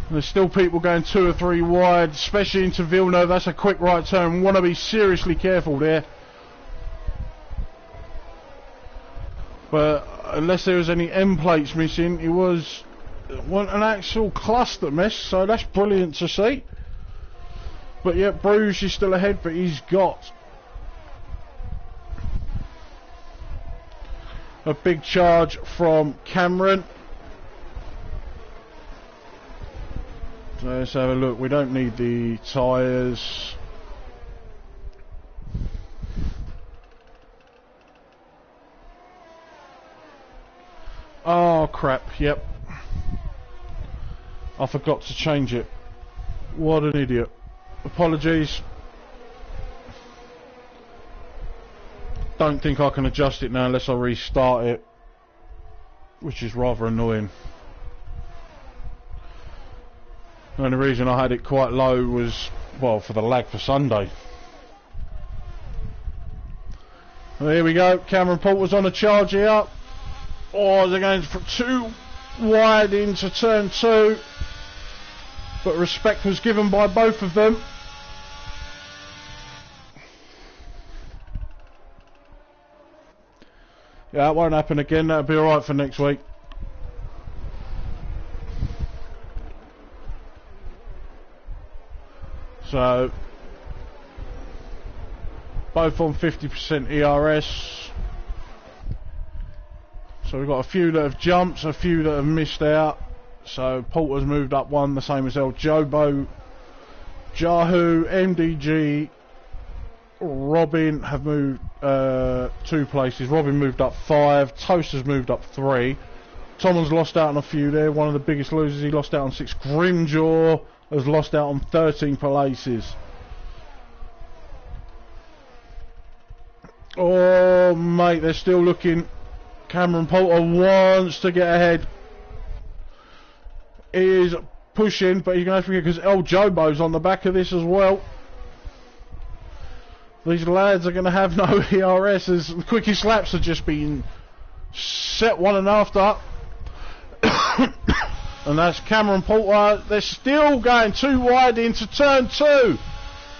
There's still people going 2 or 3 wide, especially into Villeneuve. That's a quick right turn. Want to be seriously careful there. But unless there was any end plates missing, it was an actual cluster mess. So that's brilliant to see. But yeah, Bruges is still ahead, but he's got a big charge from Cameron. So let's have a look. We don't need the tyres. Oh crap, yep. I forgot to change it. What an idiot. Apologies. Don't think I can adjust it now unless I restart it, which is rather annoying. The only reason I had it quite low was, well, for the lag for Sunday. Well, here we go. Cameron Porter's on a charge here. Oh, they're going for 2 wide into turn 2. But respect was given by both of them. Yeah, it won't happen again. That'll be alright for next week. So, both on 50% ERS. So we've got a few that have jumped, a few that have missed out. So Porter's moved up 1, the same as El Jobo, Jahu, MDG, Robin have moved 2 places. Robin moved up 5, Toaster's moved up 3. Tom's lost out on a few there. One of the biggest losers, he lost out on 6. Grimjaw has lost out on 13 places. Oh mate, they're still looking. Cameron Porter wants to get ahead. He is pushing, but you're going to have to forget because El Jobo's on the back of this as well. These lads are going to have no ERS as the quickest laps are just being set one and after. And that's Cameron Porter. They're still going too wide into turn 2.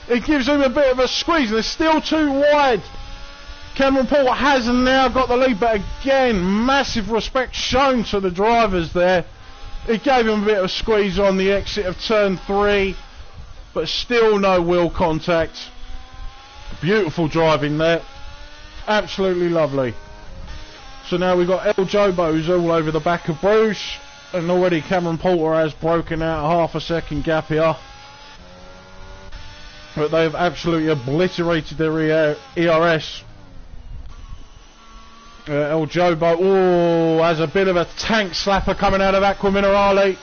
It gives him a bit of a squeeze and they're still too wide. Cameron Porter has now got the lead, but again, massive respect shown to the drivers there. It gave him a bit of a squeeze on the exit of turn 3, but still no wheel contact. Beautiful driving there. Absolutely lovely. So now we've got El Jobo's all over the back of Bruce, and already Cameron Porter has broken out a half a second gap here. But they've absolutely obliterated their ERS. El Jobo, has a bit of a tank slapper coming out of Aqua Minerale.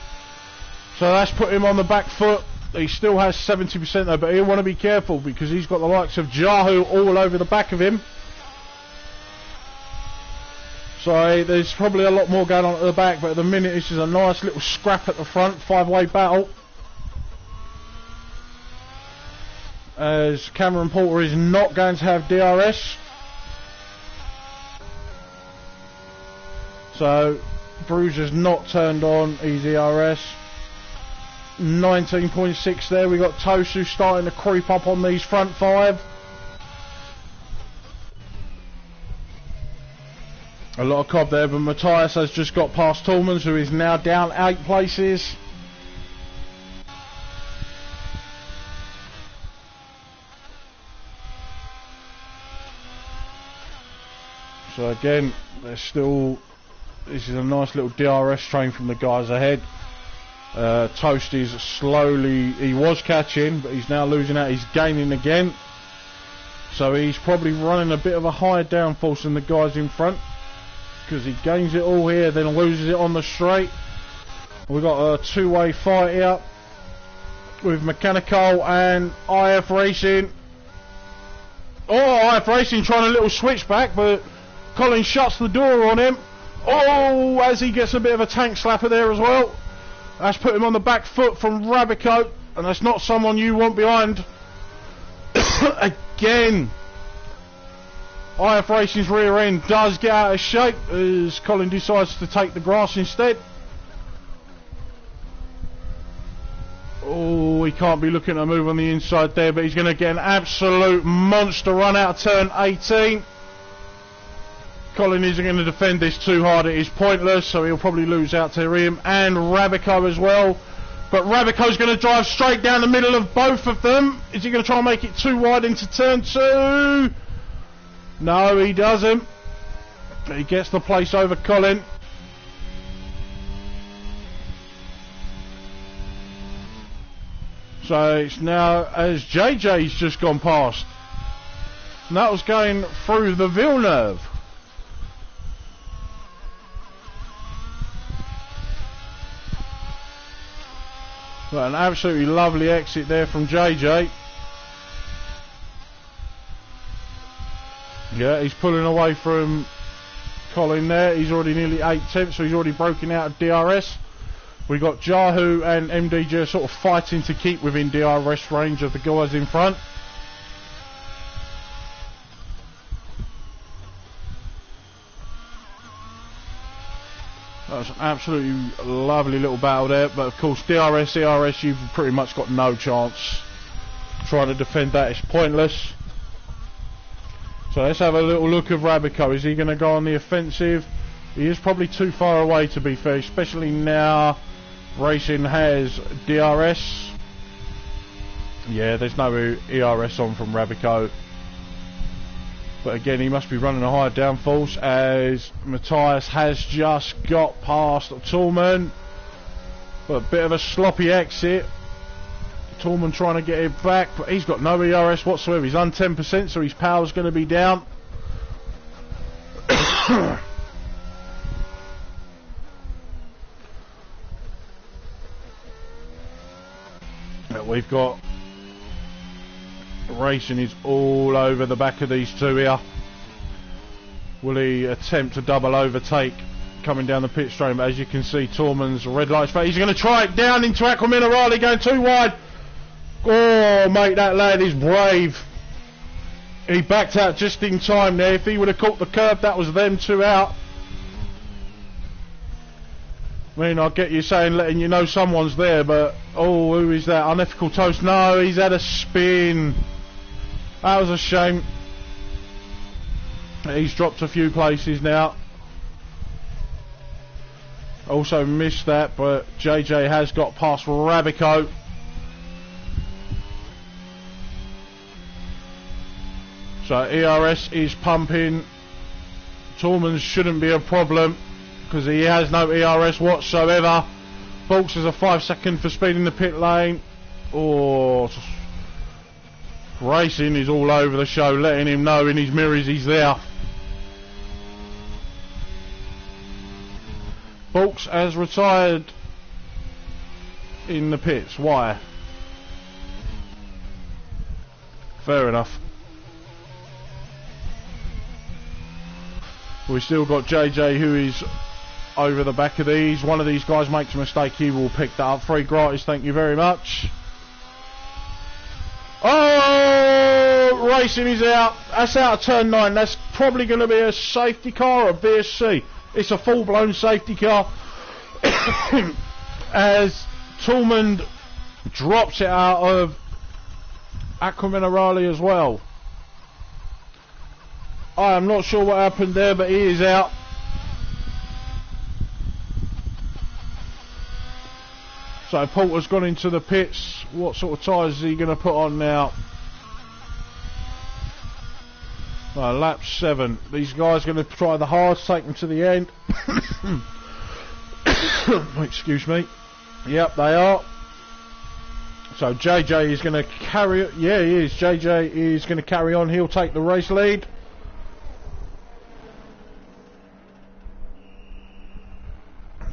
So that's put him on the back foot. He still has 70% though, but he'll want to be careful because he's got the likes of Jahu all over the back of him. So there's probably a lot more going on at the back, but at the minute this is a nice little scrap at the front, 5-way battle. As Cameron Porter is not going to have DRS. So Bruce has not turned on his ERS. 19.6 there. We got Tosu starting to creep up on these front 5. A lot of cob there, but Matthias has just got past Tallmans, who is now down 8 places. So again, there's still, this is a nice little DRS train from the guys ahead. Toasty's slowly, he was catching, but he's now losing out, he's gaining again. So he's probably running a bit of a higher downforce than the guys in front, because he gains it all here, then loses it on the straight. We've got a 2-way fight here with Mechanical and IF Racing. Oh, IF Racing trying a little switchback, but Colin shuts the door on him. Oh, as he gets a bit of a tank slapper there as well. That's put him on the back foot from Rabico, and that's not someone you want behind. Again, IF Racing's rear end does get out of shape as Colin decides to take the grass instead. Oh, he can't be looking to move on the inside there, but he's going to get an absolute monster run out of turn 18. Colin isn't going to defend this too hard, it is pointless, so he'll probably lose out to him and Rabico as well. But Rabico's going to drive straight down the middle of both of them. Is he going to try and make it too wide into turn 2? No, he doesn't. He gets the place over Colin. So it's now as JJ's just gone past. And that was going through the Villeneuve. But an absolutely lovely exit there from JJ. Yeah, he's pulling away from Colin there. He's already nearly 8 tenths, so he's already broken out of DRS. We got Jahu and MDJ sort of fighting to keep within DRS range of the guys in front. That was an absolutely lovely little battle there, but of course DRS, ERS, you've pretty much got no chance. Trying to defend that is pointless. So let's have a little look of Rabico. Is he going to go on the offensive? He is probably too far away, to be fair, especially now Racing has DRS. Yeah, there's no ERS on from Rabico. But again, he must be running a higher downforce as Matthias has just got past Tallman. But a bit of a sloppy exit. Tallman trying to get it back, but he's got no ERS whatsoever. He's on 10%, so his power's going to be down. We've got Racing is all over the back of these two here. Will he attempt to double overtake coming down the pit straight, but as you can see, Torman's red lights, but he's going to try it down into Aquaminarale, going too wide. Oh, mate, that lad is brave. He backed out just in time there. If he would have caught the curb, that was them two out. I mean, I get you saying, letting you know someone's there, but oh, who is that? Unethical Toast. No, he's had a spin. That was a shame. He's dropped a few places now. Also missed that, but JJ has got past Rabico. So ERS is pumping. Tormans shouldn't be a problem because he has no ERS whatsoever. Bulks is a 5 second for speed in the pit lane. Oh, Racing is all over the show, letting him know in his mirrors he's there. Bulks has retired in the pits. Why? Fair enough. We've still got JJ who is over the back of these. One of these guys makes a mistake, he will pick that up. Free gratis, thank you very much. Oh, Racing is out. That's out of turn 9. That's probably going to be a safety car or a VSC. It's a full-blown safety car. As Tormund drops it out of Aquaminarale as well. I am not sure what happened there, but he is out. So Porter's gone into the pits. What sort of tyres is he going to put on now? Lap 7. These guys are going to try the hards, take them to the end. Excuse me. Yep, they are. So JJ is going to carry it. Yeah, he is. JJ is going to carry on. He'll take the race lead.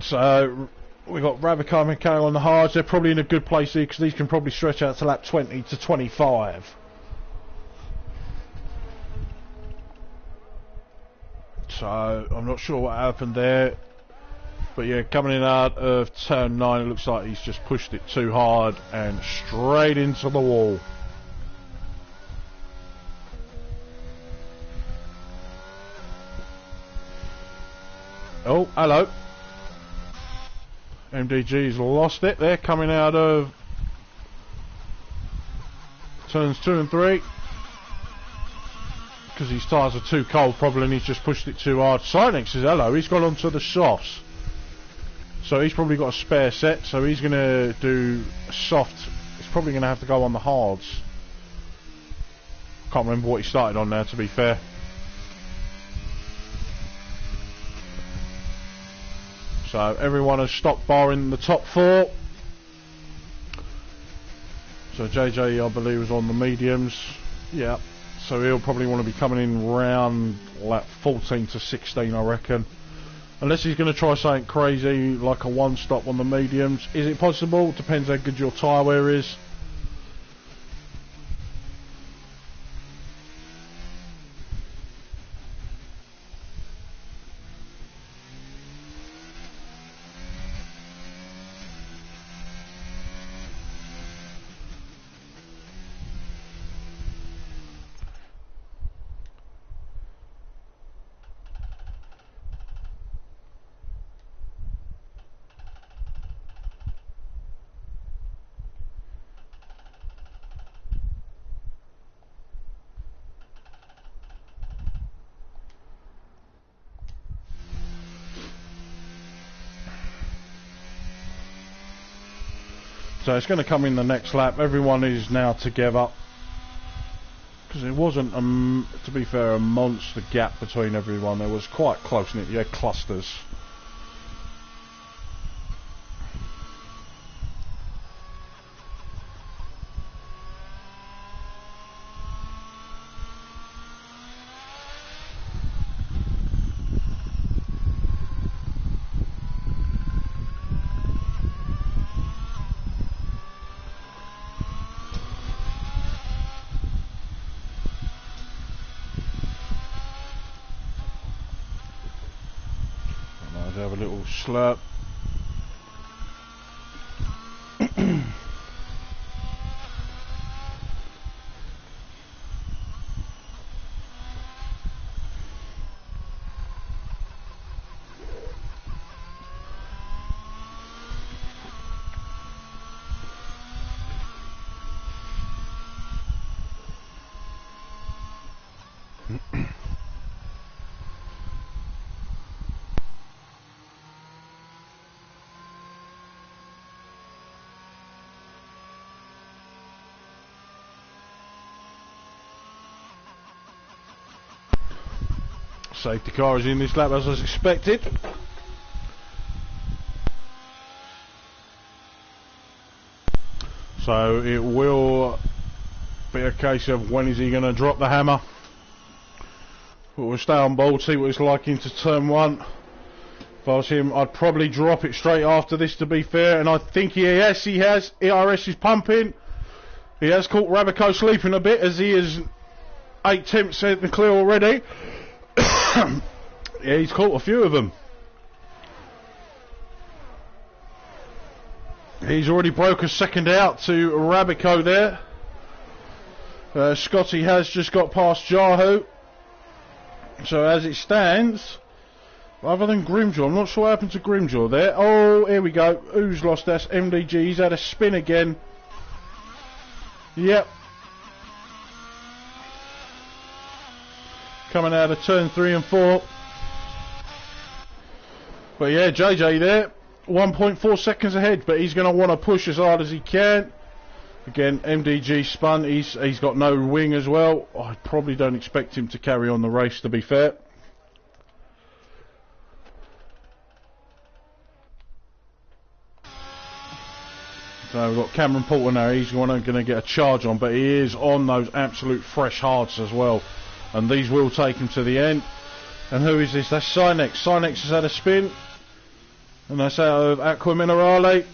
So we've got Rabico and carrying on the hards. They're probably in a good place here because these can probably stretch out to lap 20 to 25. So I'm not sure what happened there, but yeah, coming in out of turn 9, it looks like he's just pushed it too hard and straight into the wall. Oh, hello. MDG's lost it there, coming out of turns 2 and 3. Because his tyres are too cold probably, and he's just pushed it too hard. Sinex says hello, he's gone onto the softs. So he's probably got a spare set, so he's going to do soft. He's probably going to have to go on the hards. Can't remember what he started on now, to be fair. So everyone has stopped barring the top 4. So JJ, I believe, was on the mediums. Yeah. So he'll probably want to be coming in round lap 14 to 16, I reckon. Unless he's going to try something crazy like a one stop on the mediums. Is it possible? Depends how good your tyre wear is. So it's going to come in the next lap. Everyone is now together. Because it wasn't, to be fair, a monster gap between everyone. There was quite close knit. You had clusters. little slurp. Safety car is in this lap as I expected. So it will be a case of when is he going to drop the hammer. But we'll stay on board, see what it's like into turn 1. If I was him, I'd probably drop it straight after this, to be fair, and I think he has. ERS is pumping. He has caught Rabico sleeping a bit, as he is 8 tenths in the clear already. Yeah, he's caught a few of them. He's already broke a second out to Rabico there. Scotty has just got past Jahu. So as it stands, other than Grimjaw, I'm not sure what happened to Grimjaw there. Oh, here we go. Who's lost? That's MDG. He's had a spin again. Yep. Coming out of turn 3 and 4. But yeah, JJ there, 1.4 seconds ahead, but he's going to want to push as hard as he can. Again, MDG spun, he's got no wing as well. I probably don't expect him to carry on the race, to be fair. So we've got Cameron Porter now, he's going to get a charge on, but he is on those absolute fresh hards as well. And these will take him to the end. And who is this? That's Synex. Synex has had a spin. And that's out of Aqua Minerale.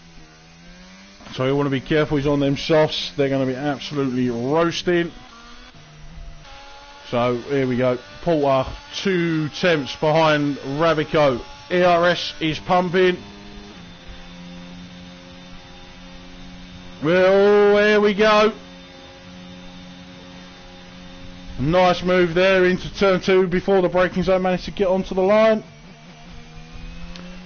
So you want to be careful, he's on them softs. They're going to be absolutely roasting. So here we go. Porter 2 tenths behind Rabico. ERS is pumping. Well, here we go. Nice move there into turn 2 before the braking zone managed to get onto the line.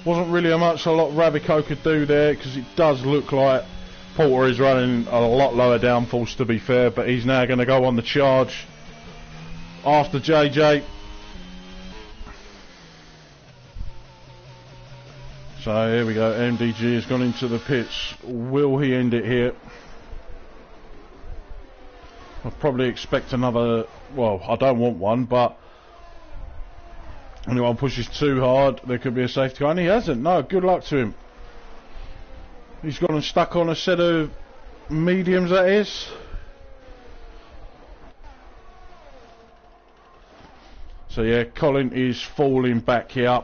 Wasn't really a lot Rabico could do there, because it does look like Porter is running a lot lower downforce, to be fair, but he's now going to go on the charge after JJ. So here we go, MDG has gone into the pits. Will he end it here? I'll probably expect another, well, I don't want one, but anyone pushes too hard, there could be a safety car, and he hasn't. No, good luck to him. He's gone and stuck on a set of mediums, that is. So yeah, Colin is falling back here,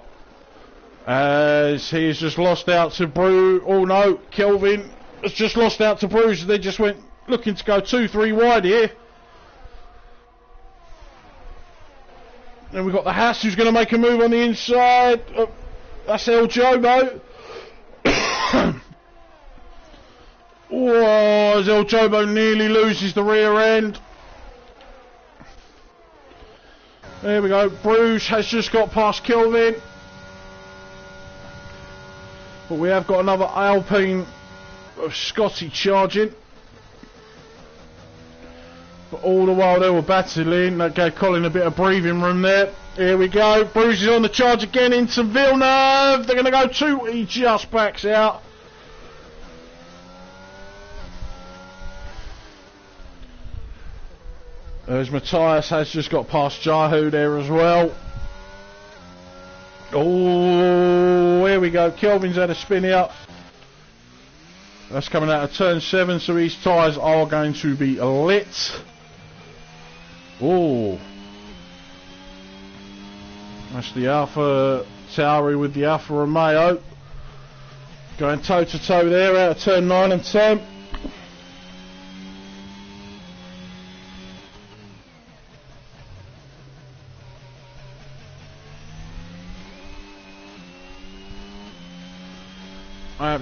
as he has just lost out to Brew. Oh no, Kelvin has just lost out to Bruce. They just went looking to go 2-3 wide here. And we've got the Haas who's going to make a move on the inside. That's El Jobo. Oh, as El Jobo nearly loses the rear end. There we go. Bruce has just got past Kelvin. But we have got another Alpine of Scotty charging. But all the while they were battling, that gave Colin a bit of breathing room there. Here we go. Bruce is on the charge again into Villeneuve. They're going to go 2. He just backs out. As Matthias has just got past Jahu there as well. Oh, here we go. Kelvin's had a spin out. That's coming out of turn 7, so his tyres are going to be lit. Oh, that's the Alpha Tauri with the Alfa Romeo. Going toe to toe there out of turn 9 and 10.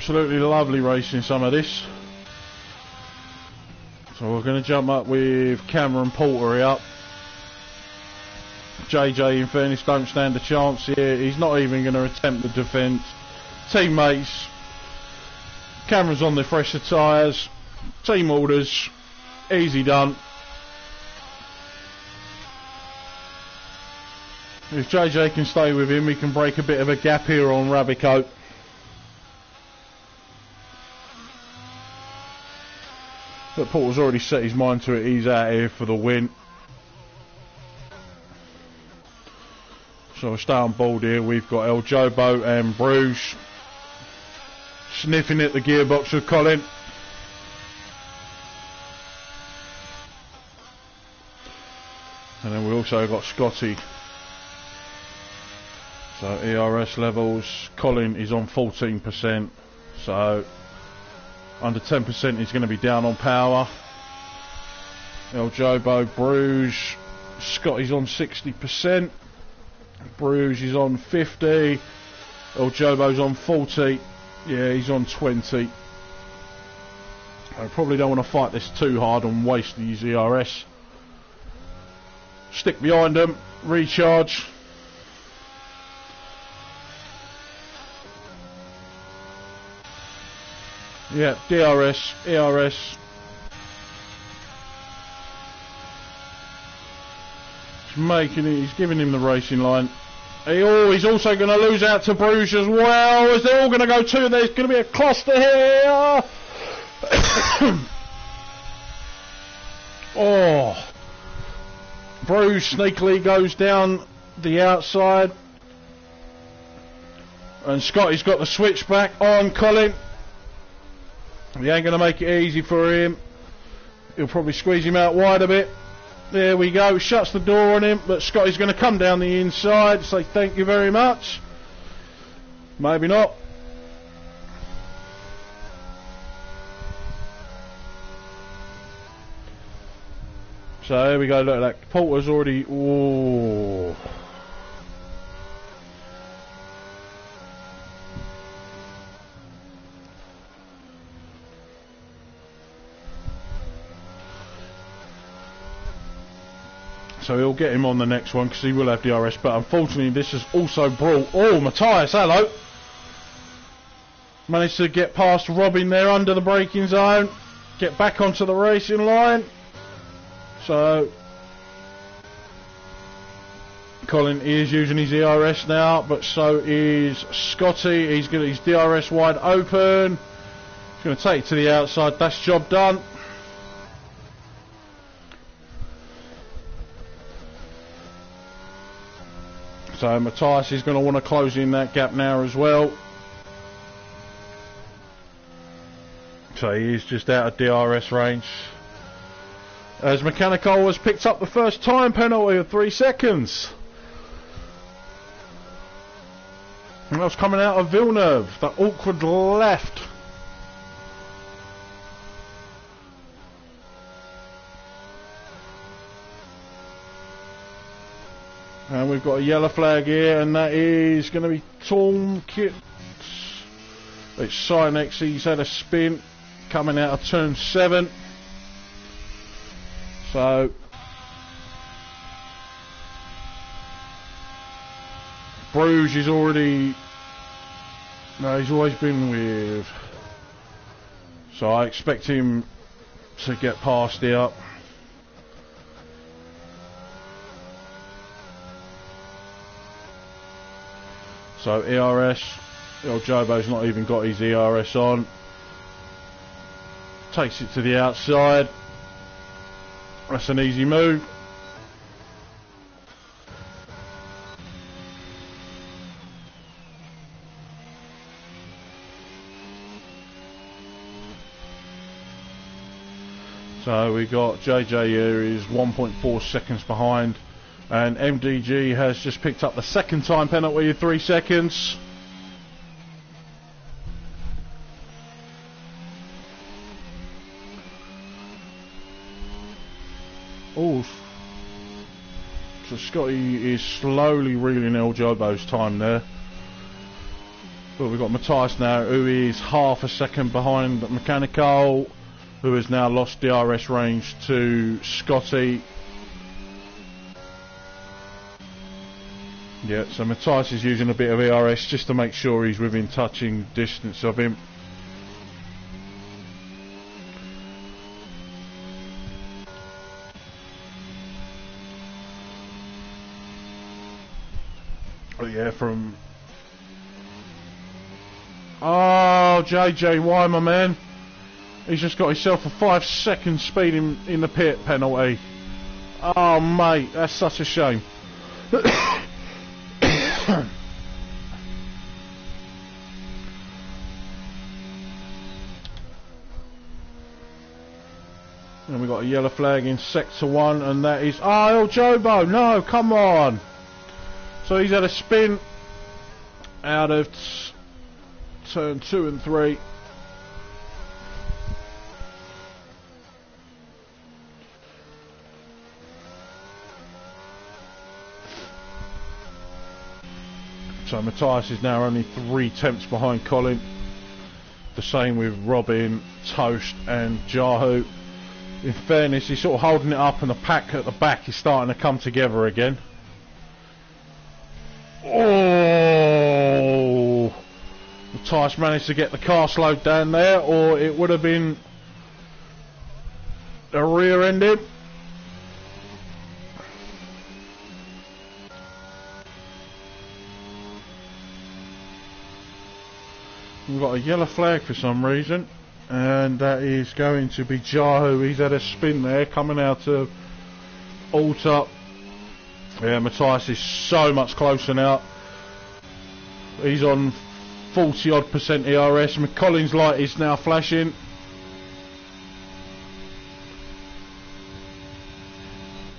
absolutely lovely racing, some of this. So we're going to jump up with Cameron Porter here up. JJ, in fairness, don't stand a chance here. He's not even going to attempt the defence. Teammates. Cameron's on the fresher tyres. Team orders. Easy done. If JJ can stay with him, we can break a bit of a gap here on Rabico. But Porter's already set his mind to it. He's out here for the win. So we'll stay on board here. We've got El Jobo and Bruges sniffing at the gearbox with Colin. And then we also got Scotty. So ERS levels, Colin is on 14%, so under 10% he's going to be down on power. El Jobo, Bruges, Scotty's on 60%, Bruges is on 50, El Jobo's on 40, yeah, he's on 20. I probably don't want to fight this too hard and waste these ERS. Stick behind them, recharge. Yeah, DRS, ERS. He's giving him the racing line. He's also going to lose out to Bruges as well, as they're all going to go too. There's going to be a cluster here. Oh. Bruges sneakily goes down the outside. And Scotty's got the switchback on Colin. He ain't going to make it easy for him. He'll probably squeeze him out wide a bit. There we go. Shuts the door on him. But Scotty's going to come down the inside. Say thank you very much. Maybe not. So there we go. Look at that. Porter's already... Ooh. So he'll get him on the next one because he will have DRS. But unfortunately, this has also brought... Oh, Matthias, hello. Managed to get past Robin there under the braking zone. Get back onto the racing line. So Colin is using his ERS now, but so is Scotty. He's got his DRS wide open. He's going to take it to the outside. That's job done. So Matthias is going to want to close in that gap now as well. So he is just out of DRS range. As Mechanical has picked up the first time penalty of 3 seconds. And that was coming out of Villeneuve, the awkward left. And we've got a yellow flag here, and that is going to be Torm Kit. It's Sinex, he's had a spin coming out of turn 7. So Bruges is already... No, he's always been with... So I expect him to get past here. So ERS, El Jobo's not even got his ERS on. Takes it to the outside. That's an easy move. So we got JJ here is 1.4 seconds behind. And MDG has just picked up the second time penalty of 3 seconds. Oh, so Scotty is slowly reeling El Jobo's time there. But we've got Matthias now, who is half a second behind Mechanical, who has now lost DRS range to Scotty. Yeah, so Matthias is using a bit of ERS just to make sure he's within touching distance of him. Oh yeah, from... Oh, JJ, why, my man? He's just got himself a 5-second speed in the pit penalty. Oh, mate, that's such a shame. And we got a yellow flag in sector 1, and that is... Oh, Jobo, no, come on. So he's had a spin out of turn 2 and 3. So Matthias is now only 3 tenths behind Colin. The same with Robin, Toast and Jahu. In fairness, he's sort of holding it up, and the pack at the back is starting to come together again. Oh! Matthias managed to get the car slowed down there, or it would have been a rear ending. We've got a yellow flag for some reason, and that is going to be Jahu. He's had a spin there coming out of Alta. Yeah, Matthias is so much closer now. He's on 40 odd % ERS. McCollin's light is now flashing.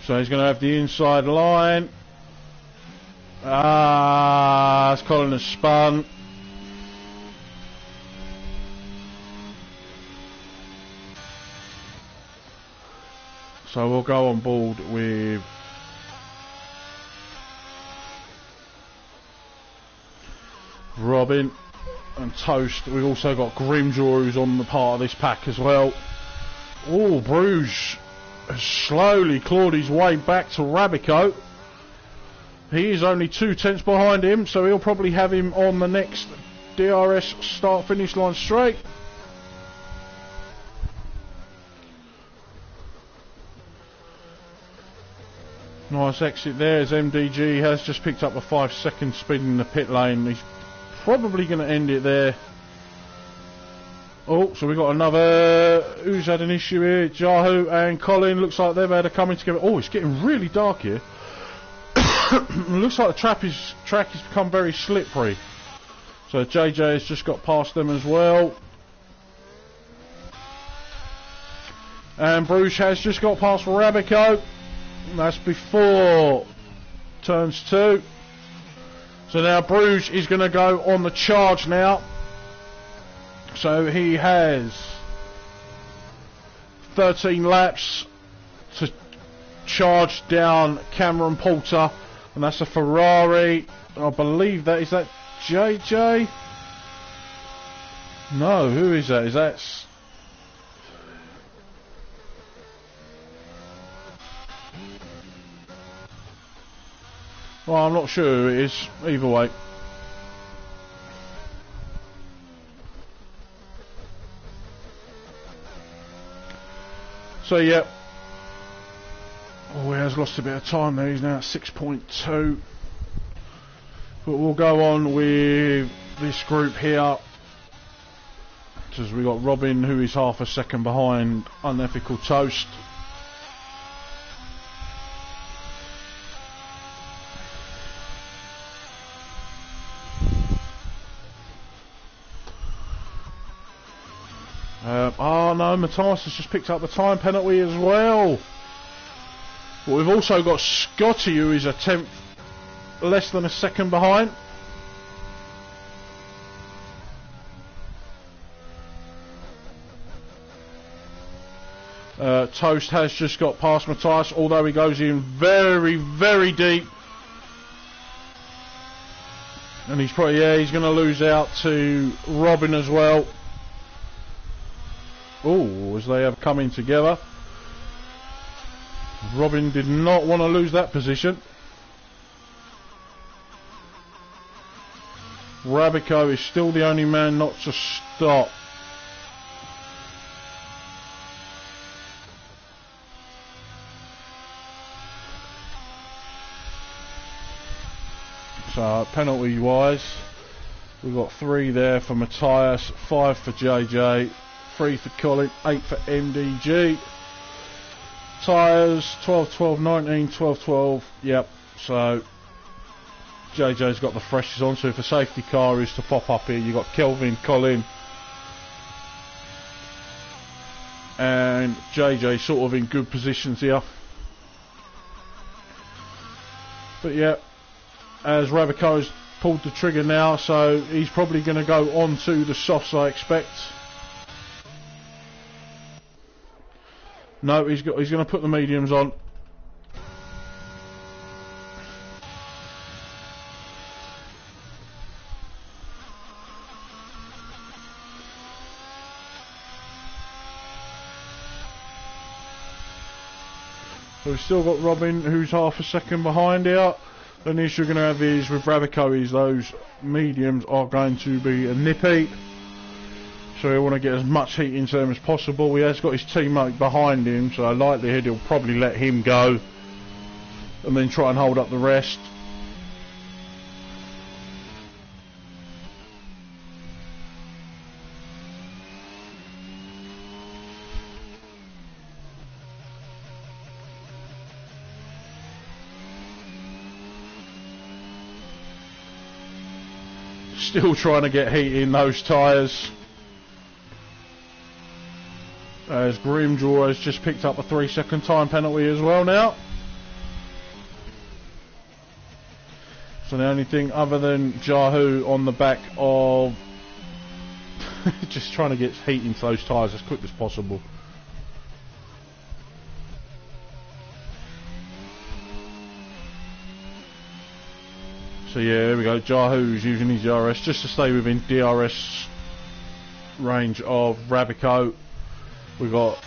So he's going to have the inside line. As Colin has spun. So we'll go on board with Robin and Toast. We've also got Grimjaw, who's on the part of this pack as well. Oh, Bruges has slowly clawed his way back to Rabico. He is only 2 tenths behind him, so he'll probably have him on the next DRS start-finish line straight. Nice exit there as MDG has just picked up a 5-second spin in the pit lane. He's probably going to end it there. Oh, so we've got another... Who's had an issue here? Jahu and Colin. Looks like they've had a coming together. Oh, it's getting really dark here. Looks like the track has become very slippery. So JJ has just got past them as well. And Bruges has just got past Rabico. That's before turns 2. So now Bruges is going to go on the charge now. So he has 13 laps to charge down Cameron Porter, and that's a Ferrari. I believe that is that JJ. No, who is that? Is that? Well, I'm not sure who it is, either way. So, yeah. Oh, he has lost a bit of time there. He's now at 6.2. But we'll go on with this group here. So we've got Robin, who is half a second behind Unethical Toast. Oh no, Matthias has just picked up the time penalty as well. But we've also got Scotty, who is a tenth, less than a second behind. Toast has just got past Matthias, although he goes in very, very deep. And he's probably, yeah, he's going to lose out to Robin as well. Oh, as they have come in together. Robin did not want to lose that position. Rabico is still the only man not to stop. So penalty wise, we've got 3 there for Matthias, 5 for JJ, 3 for Colin, 8 for MDG. Tyres 12, 12, 19, 12, 12. Yep, so JJ's got the freshest on, so if a safety car is to pop up here, you've got Kelvin, Colin and JJ sort of in good positions here. But yeah, as Rabico's pulled the trigger now, so he's probably going to go on to the softs, I expect. No, he's going to put the mediums on. So we've still got Robin, who's half a second behind here. The issue we're going to have is with Rabico is those mediums are going to be nippy. So we want to get as much heat into them as possible. He has got his teammate behind him, so likelihood he'll probably let him go and then try and hold up the rest. Still trying to get heat in those tyres. As Grimjaw has just picked up a 3-second time penalty as well now. So the only thing other than Jahu on the back of just trying to get heat into those tyres as quick as possible. So yeah, there we go. Jahu's using his DRS just to stay within DRS range of Rabico. We've got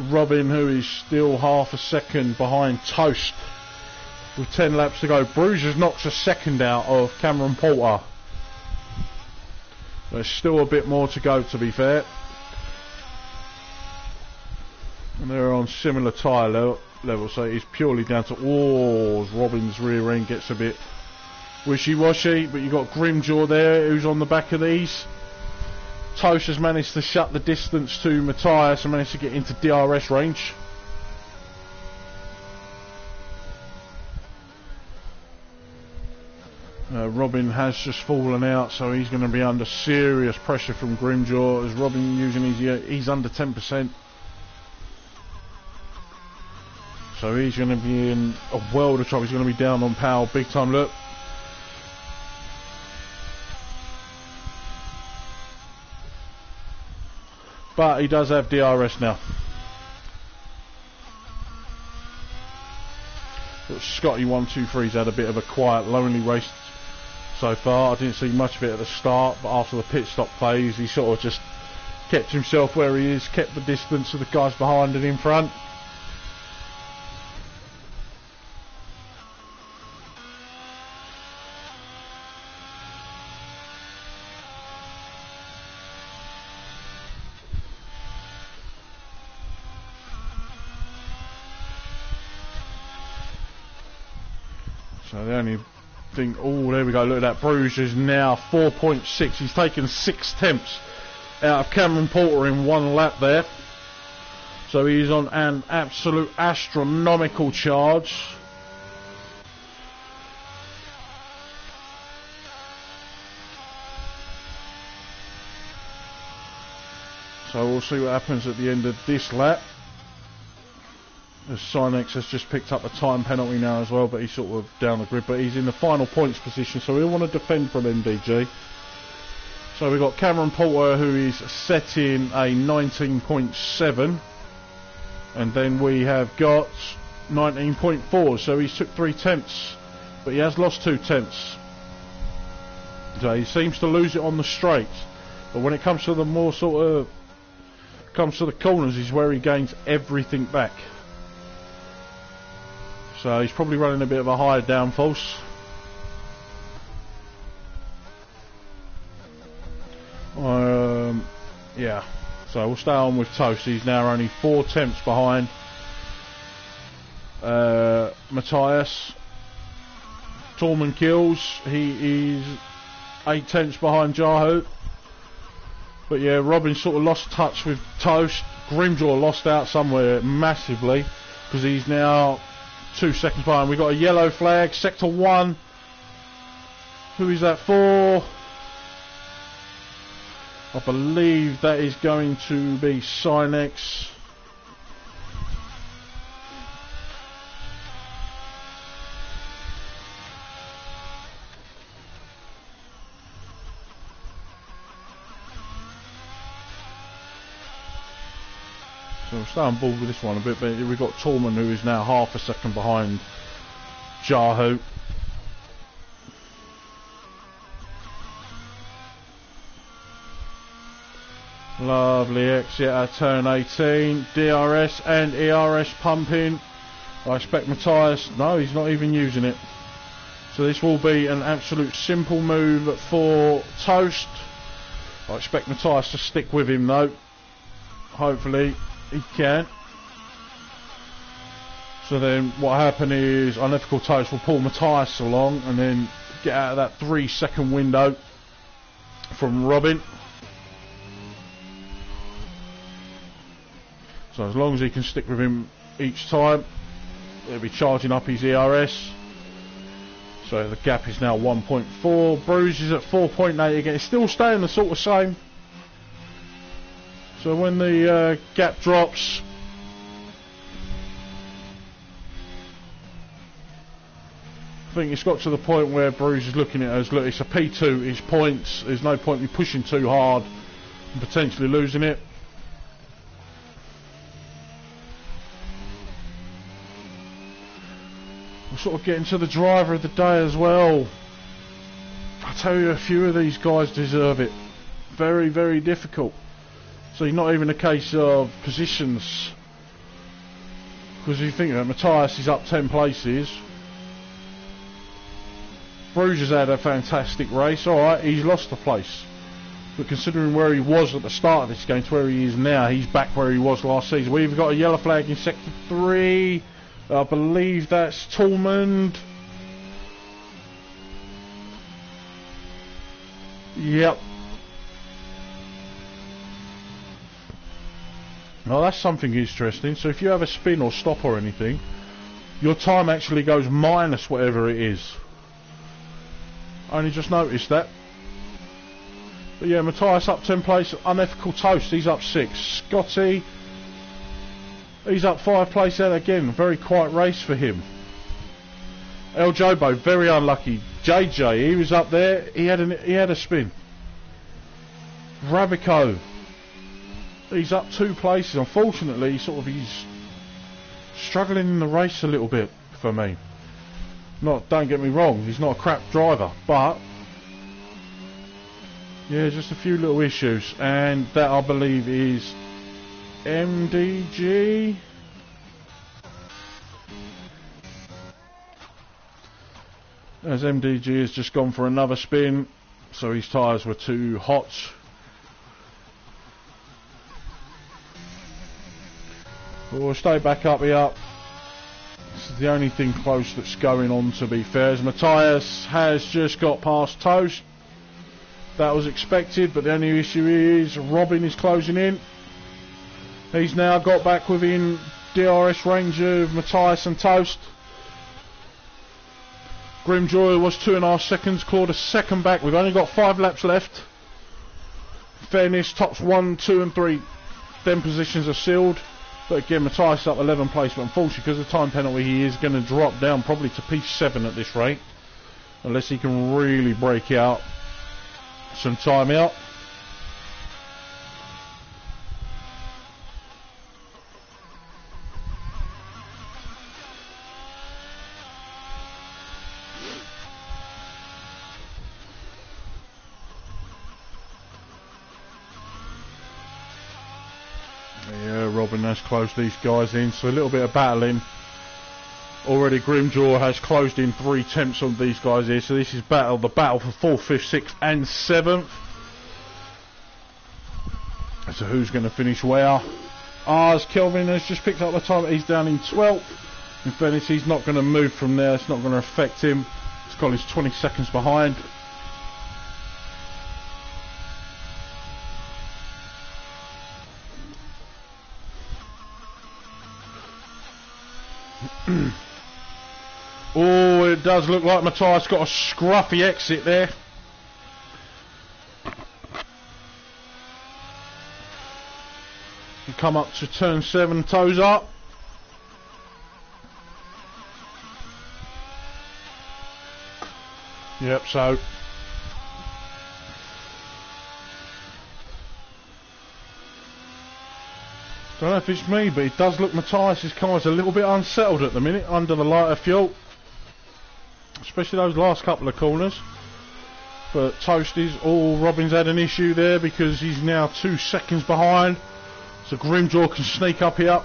Robin, who is still half a second behind Toast with 10 laps to go. Bruises knocks a second out of Cameron Porter. There's still a bit more to go, to be fair. And they're on similar tyre level, so it's purely down to... Oh, Robin's rear end gets a bit wishy-washy, but you've got Grimjaw there, who's on the back of these. Tosh has managed to shut the distance to Matthias and managed to get into DRS range. Robin has just fallen out, so he's going to be under serious pressure from Grimjaw as Robin using he's under 10%. So he's going to be in a world of trouble. He's going to be down on power big time. Look. But he does have DRS now. But Scotty123's had a bit of a quiet, lonely race so far. I didn't see much of it at the start, but after the pit stop phase, he sort of just kept himself where he is, kept the distance to the guys behind and in front. So the only thing, oh, there we go, look at that. Bruges is now 4.6. He's taken 6 tenths out of Cameron Porter in 1 lap there. So he's on an absolute astronomical charge. So we'll see what happens at the end of this lap. As Sinex has just picked up a time penalty now as well, but he's sort of down the grid, but he's in the final points position, so he'll want to defend from MDG. So we've got Cameron Porter, who is setting a 19.7, and then we have got 19.4, so he's took 3 tenths, but he has lost 2 tenths. today. He seems to lose it on the straights, but when it comes to the more sort of comes to the corners is where he gains everything back. So he's probably running a bit of a higher downforce. Yeah, so we'll stay on with Toast. He's now only 4 tenths behind Matthias. Torman kills. He is 8 tenths behind Jahu. But yeah, Robin sort of lost touch with Toast. Grimjaw lost out somewhere massively because he's now 2 seconds behind. We've got a yellow flag, sector 1. Who is that for? I believe that is going to be Sinex. So we'll stay on board with this one a bit, but we've got Torman, who is now half a second behind Jahu. Lovely exit at turn 18. DRS and ERS pumping. I expect Matthias, no, he's not even using it. So this will be an absolute simple move for Toast. I expect Matthias to stick with him though. Hopefully he can. So then what happen is Unethical Toast will pull Matthias along and then get out of that 3 second window from Robin. So as long as he can stick with him each time, he'll be charging up his ERS. So the gap is now 1.4. Bruce is at 4.8 again. It's still staying the sort of same. So when the gap drops, I think it's got to the point where Bruce is looking at it as, look, it's a P2, it's points, there's no point in pushing too hard and potentially losing it. We're sort of getting to the driver of the day as well. I tell you, a few of these guys deserve it. Very, very difficult. So not even a case of positions. Because you think that Matthias is up 10 places. Bruges has had a fantastic race. Alright, he's lost a place. But considering where he was at the start of this game to where he is now, he's back where he was last season. We've got a yellow flag in sector 3. I believe that's Tormund. Yep. Now that's something interesting. So if you have a spin or stop or anything, your time actually goes minus whatever it is. I only just noticed that. But yeah, Matthias up 10 places. Unethical Toast, he's up 6. Scotty, he's up 5 places again. Very quiet race for him. El Jobo, very unlucky. JJ, he was up there. He had a spin. Rabico, he's up 2 places. Unfortunately, he's struggling in the race a little bit for me. Don't get me wrong, he's not a crap driver, but yeah, just a few little issues, and that I believe is MDG. As MDG has just gone for another spin, so his tyres were too hot. We'll stay back up here. This is the only thing close that's going on, to be fair, as Matthias has just got past Toast. That was expected, but the only issue is Robin is closing in. He's now got back within DRS range of Matthias and Toast. Grimjoy was 2.5 seconds, clawed a second back. We've only got 5 laps left. Fairness, tops 1, 2 and 3. Them positions are sealed. But again, Matthias up 11 place, but unfortunately because of the time penalty he is going to drop down probably to P7 at this rate. Unless he can really break out some time out. Yeah, Robin has closed these guys in, so a little bit of battling. Already Grimjaw has closed in 3 temps on these guys here, so this is the battle for 4th, 5th, 6th and 7th. So who's going to finish where? As Kelvin has just picked up the time, he's down in 12th. In fairness, he's not going to move from there, it's not going to affect him. Colin's 20 seconds behind. Oh, it does look like Matthias got a scruffy exit there. You come up to turn 7, toes up. Yep, so don't know if it's me, but it does look Matthias' car's a little bit unsettled at the minute under the lighter fuel, especially those last couple of corners. But Toasties, Robin's had an issue there because he's now 2 seconds behind, so Grimjaw can sneak up here.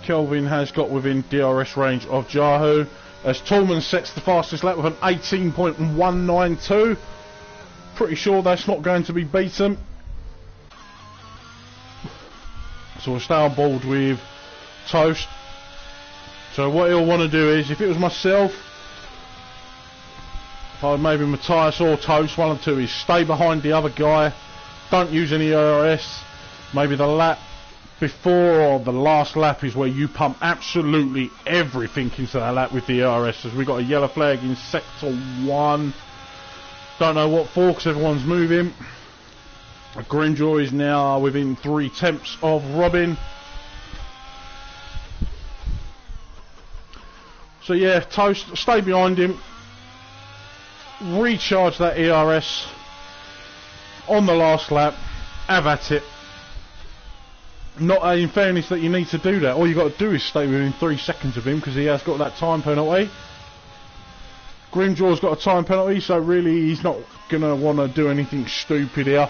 Kelvin has got within DRS range of Jahu, as Tallman sets the fastest lap with an 18.192. Pretty sure that's not going to be beaten. So we'll stay on board with Toast. So what he'll want to do is, if it was myself, if I maybe Matthias or Toast, one or two, is stay behind the other guy. Don't use any ERS. Maybe the lap before or the last lap is where you pump absolutely everything into that lap with the ERS. As we got a yellow flag in sector 1. Don't know what for because everyone's moving. Grimjaw is now within 3 temps of Robin. So yeah, Toast, stay behind him. Recharge that ERS on the last lap. Have at it. Not in fairness that you need to do that. All you got to do is stay within 3 seconds of him because he has got that time penalty. Grimjaw's got a time penalty, so really he's not going to want to do anything stupid here.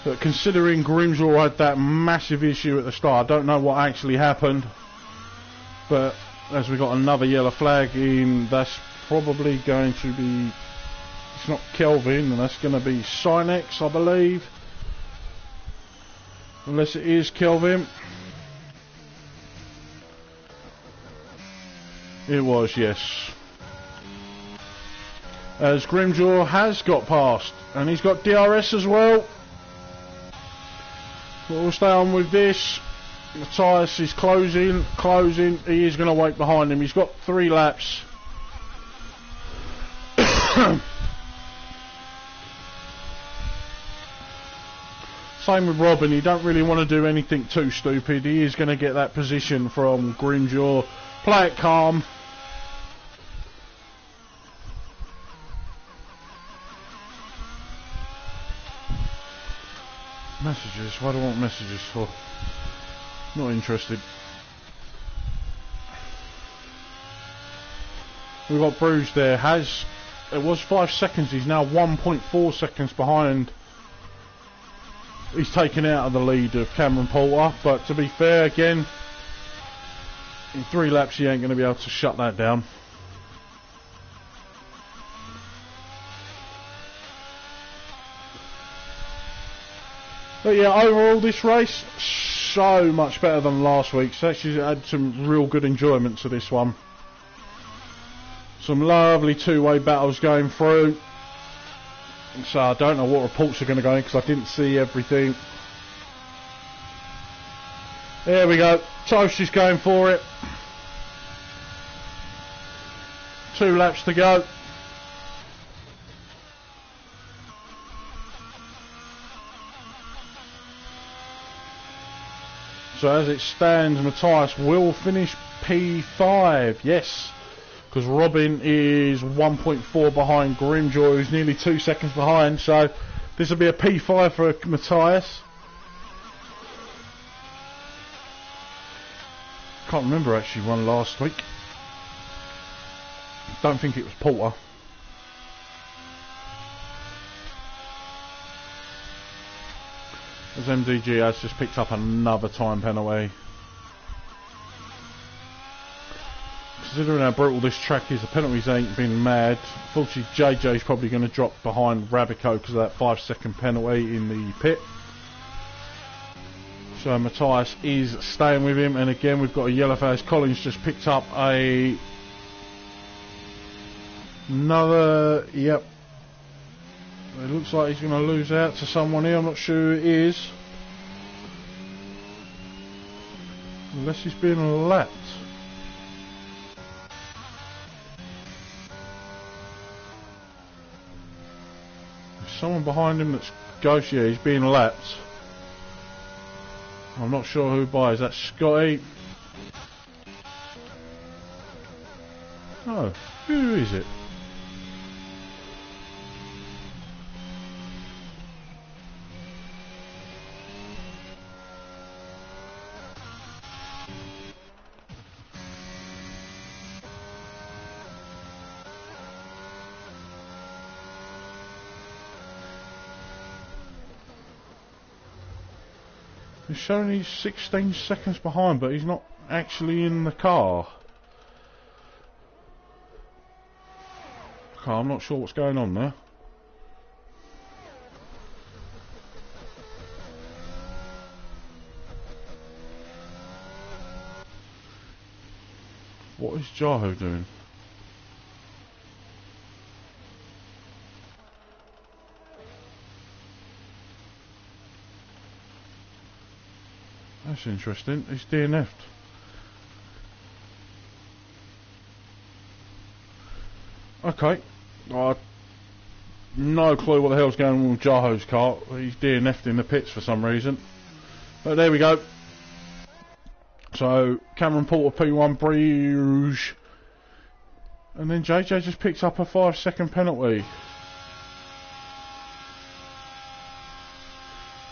But considering Grimjaw had that massive issue at the start, I don't know what actually happened. But as we got another yellow flag in, that's probably going to be... It's not Kelvin, and that's going to be Sinex, I believe. Unless it is Kelvin. It was, yes. As Grimjaw has got past, and he's got DRS as well. But we'll stay on with this. Matthias is closing. He is going to wait behind him. He's got 3 laps. Same with Robin, he don't really want to do anything too stupid. He is going to get that position from Grimjaw. Play it calm. Messages, what do I want messages for? Not interested. We've got Bruce there. It was 5 seconds, he's now 1.4 seconds behind. He's taken out of the lead of Cameron Porter, but to be fair, again, in 3 laps he ain't going to be able to shut that down. But yeah, overall this race, so much better than last week's. Actually had some real good enjoyment to this one. Some lovely 2-way battles going through. So I don't know what reports are going to go in because I didn't see everything. There we go. Toast is going for it. 2 laps to go. So as it stands, Matthias will finish P5. Yes. Because Robin is 1.4 behind Grimjaw, who's nearly 2 seconds behind. So this will be a P5 for Matthias. Can't remember actually won last week. Don't think it was Porter. As MDG has just picked up another time penalty. Considering how brutal this track is, the penalties ain't been mad. Unfortunately, JJ's probably going to drop behind Rabico because of that 5-second penalty in the pit. So Matthias is staying with him, and again we've got a yellow face. Collins just picked up another. Yep. It looks like he's going to lose out to someone here. I'm not sure who it is. Unless he's being lapped. There's someone behind him that's ghost. Yeah, he's being lapped. I'm not sure who by. Is that Scotty? Oh, who is it? He's showing he's 16 seconds behind, but he's not actually in the car. Okay, I'm not sure what's going on there. What is Jaho doing? That's interesting. He's DNF'd. Okay. No clue what the hell's going on with Jaho's car. He's DNF'd in the pits for some reason. But there we go. So, Cameron Porter P1 Bruges. And then JJ just picks up a 5-second penalty.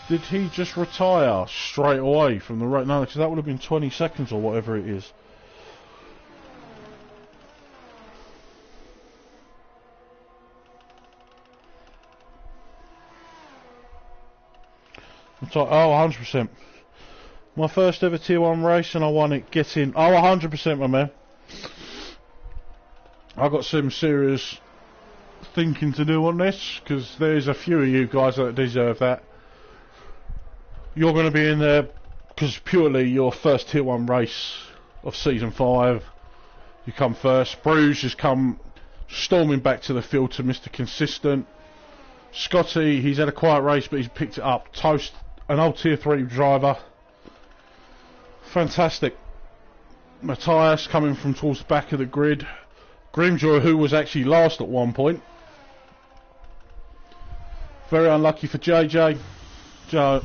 Did he just retire straight away from the race? No, because that would have been 20 seconds or whatever it is. Oh, 100%. My first ever Tier 1 race and I won it getting... Oh, 100%, my man. I got some serious thinking to do on this, because there's a few of you guys that deserve that. You're going to be in there because purely your first Tier 1 race of Season 5. You come first. Bruges has come storming back to the field to Mr. Consistent. Scotty, he's had a quiet race, but he's picked it up. Toast, an old Tier 3 driver. Fantastic. Matthias coming from towards the back of the grid. Grimjoy, who was actually last at one point. Very unlucky for JJ. Joe.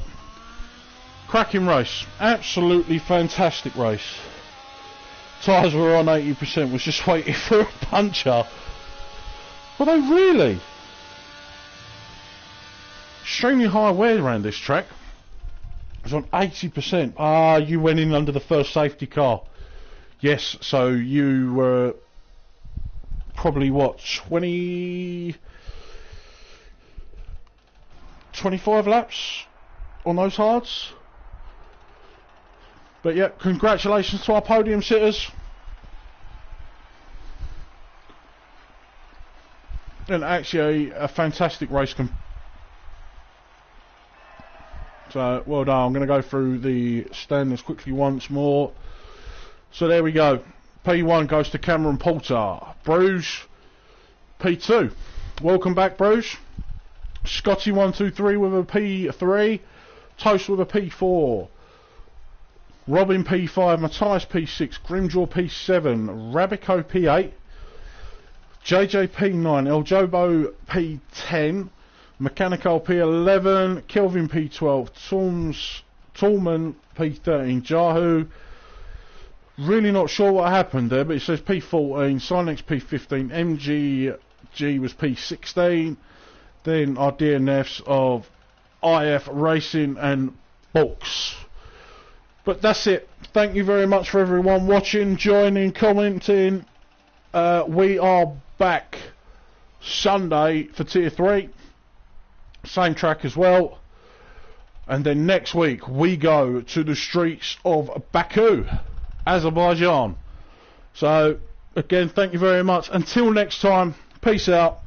Cracking race. Absolutely fantastic race. Tyres were on 80%. Was just waiting for a puncher. Were they really? Extremely high wear around this track. It was on 80%. Ah, you went in under the first safety car. Yes, so you were probably what, 25 laps on those hards? But yeah, congratulations to our podium sitters. And actually a fantastic race. So well done. I'm going to go through the standings quickly once more. So there we go. P1 goes to Cameron Porter. Bruges, P2. Welcome back, Bruges. Scotty 123 with a P3. Toast with a P4. Robin P5. Matthias P6. Grimjaw P7. Rabico P8. JJ P9. El Jobo P10. Mechanical P11. Kelvin P12. Tallman P13. Jahu. Really not sure what happened there, but it says P14, Silex P15, MGG was P16, then our DNFs of IF Racing and Bulks. But that's it. Thank you very much for everyone watching, joining, commenting. We are back Sunday for Tier 3. Same track as well. And then next week we go to the streets of Baku, Azerbaijan. So again, thank you very much. Until next time, peace out.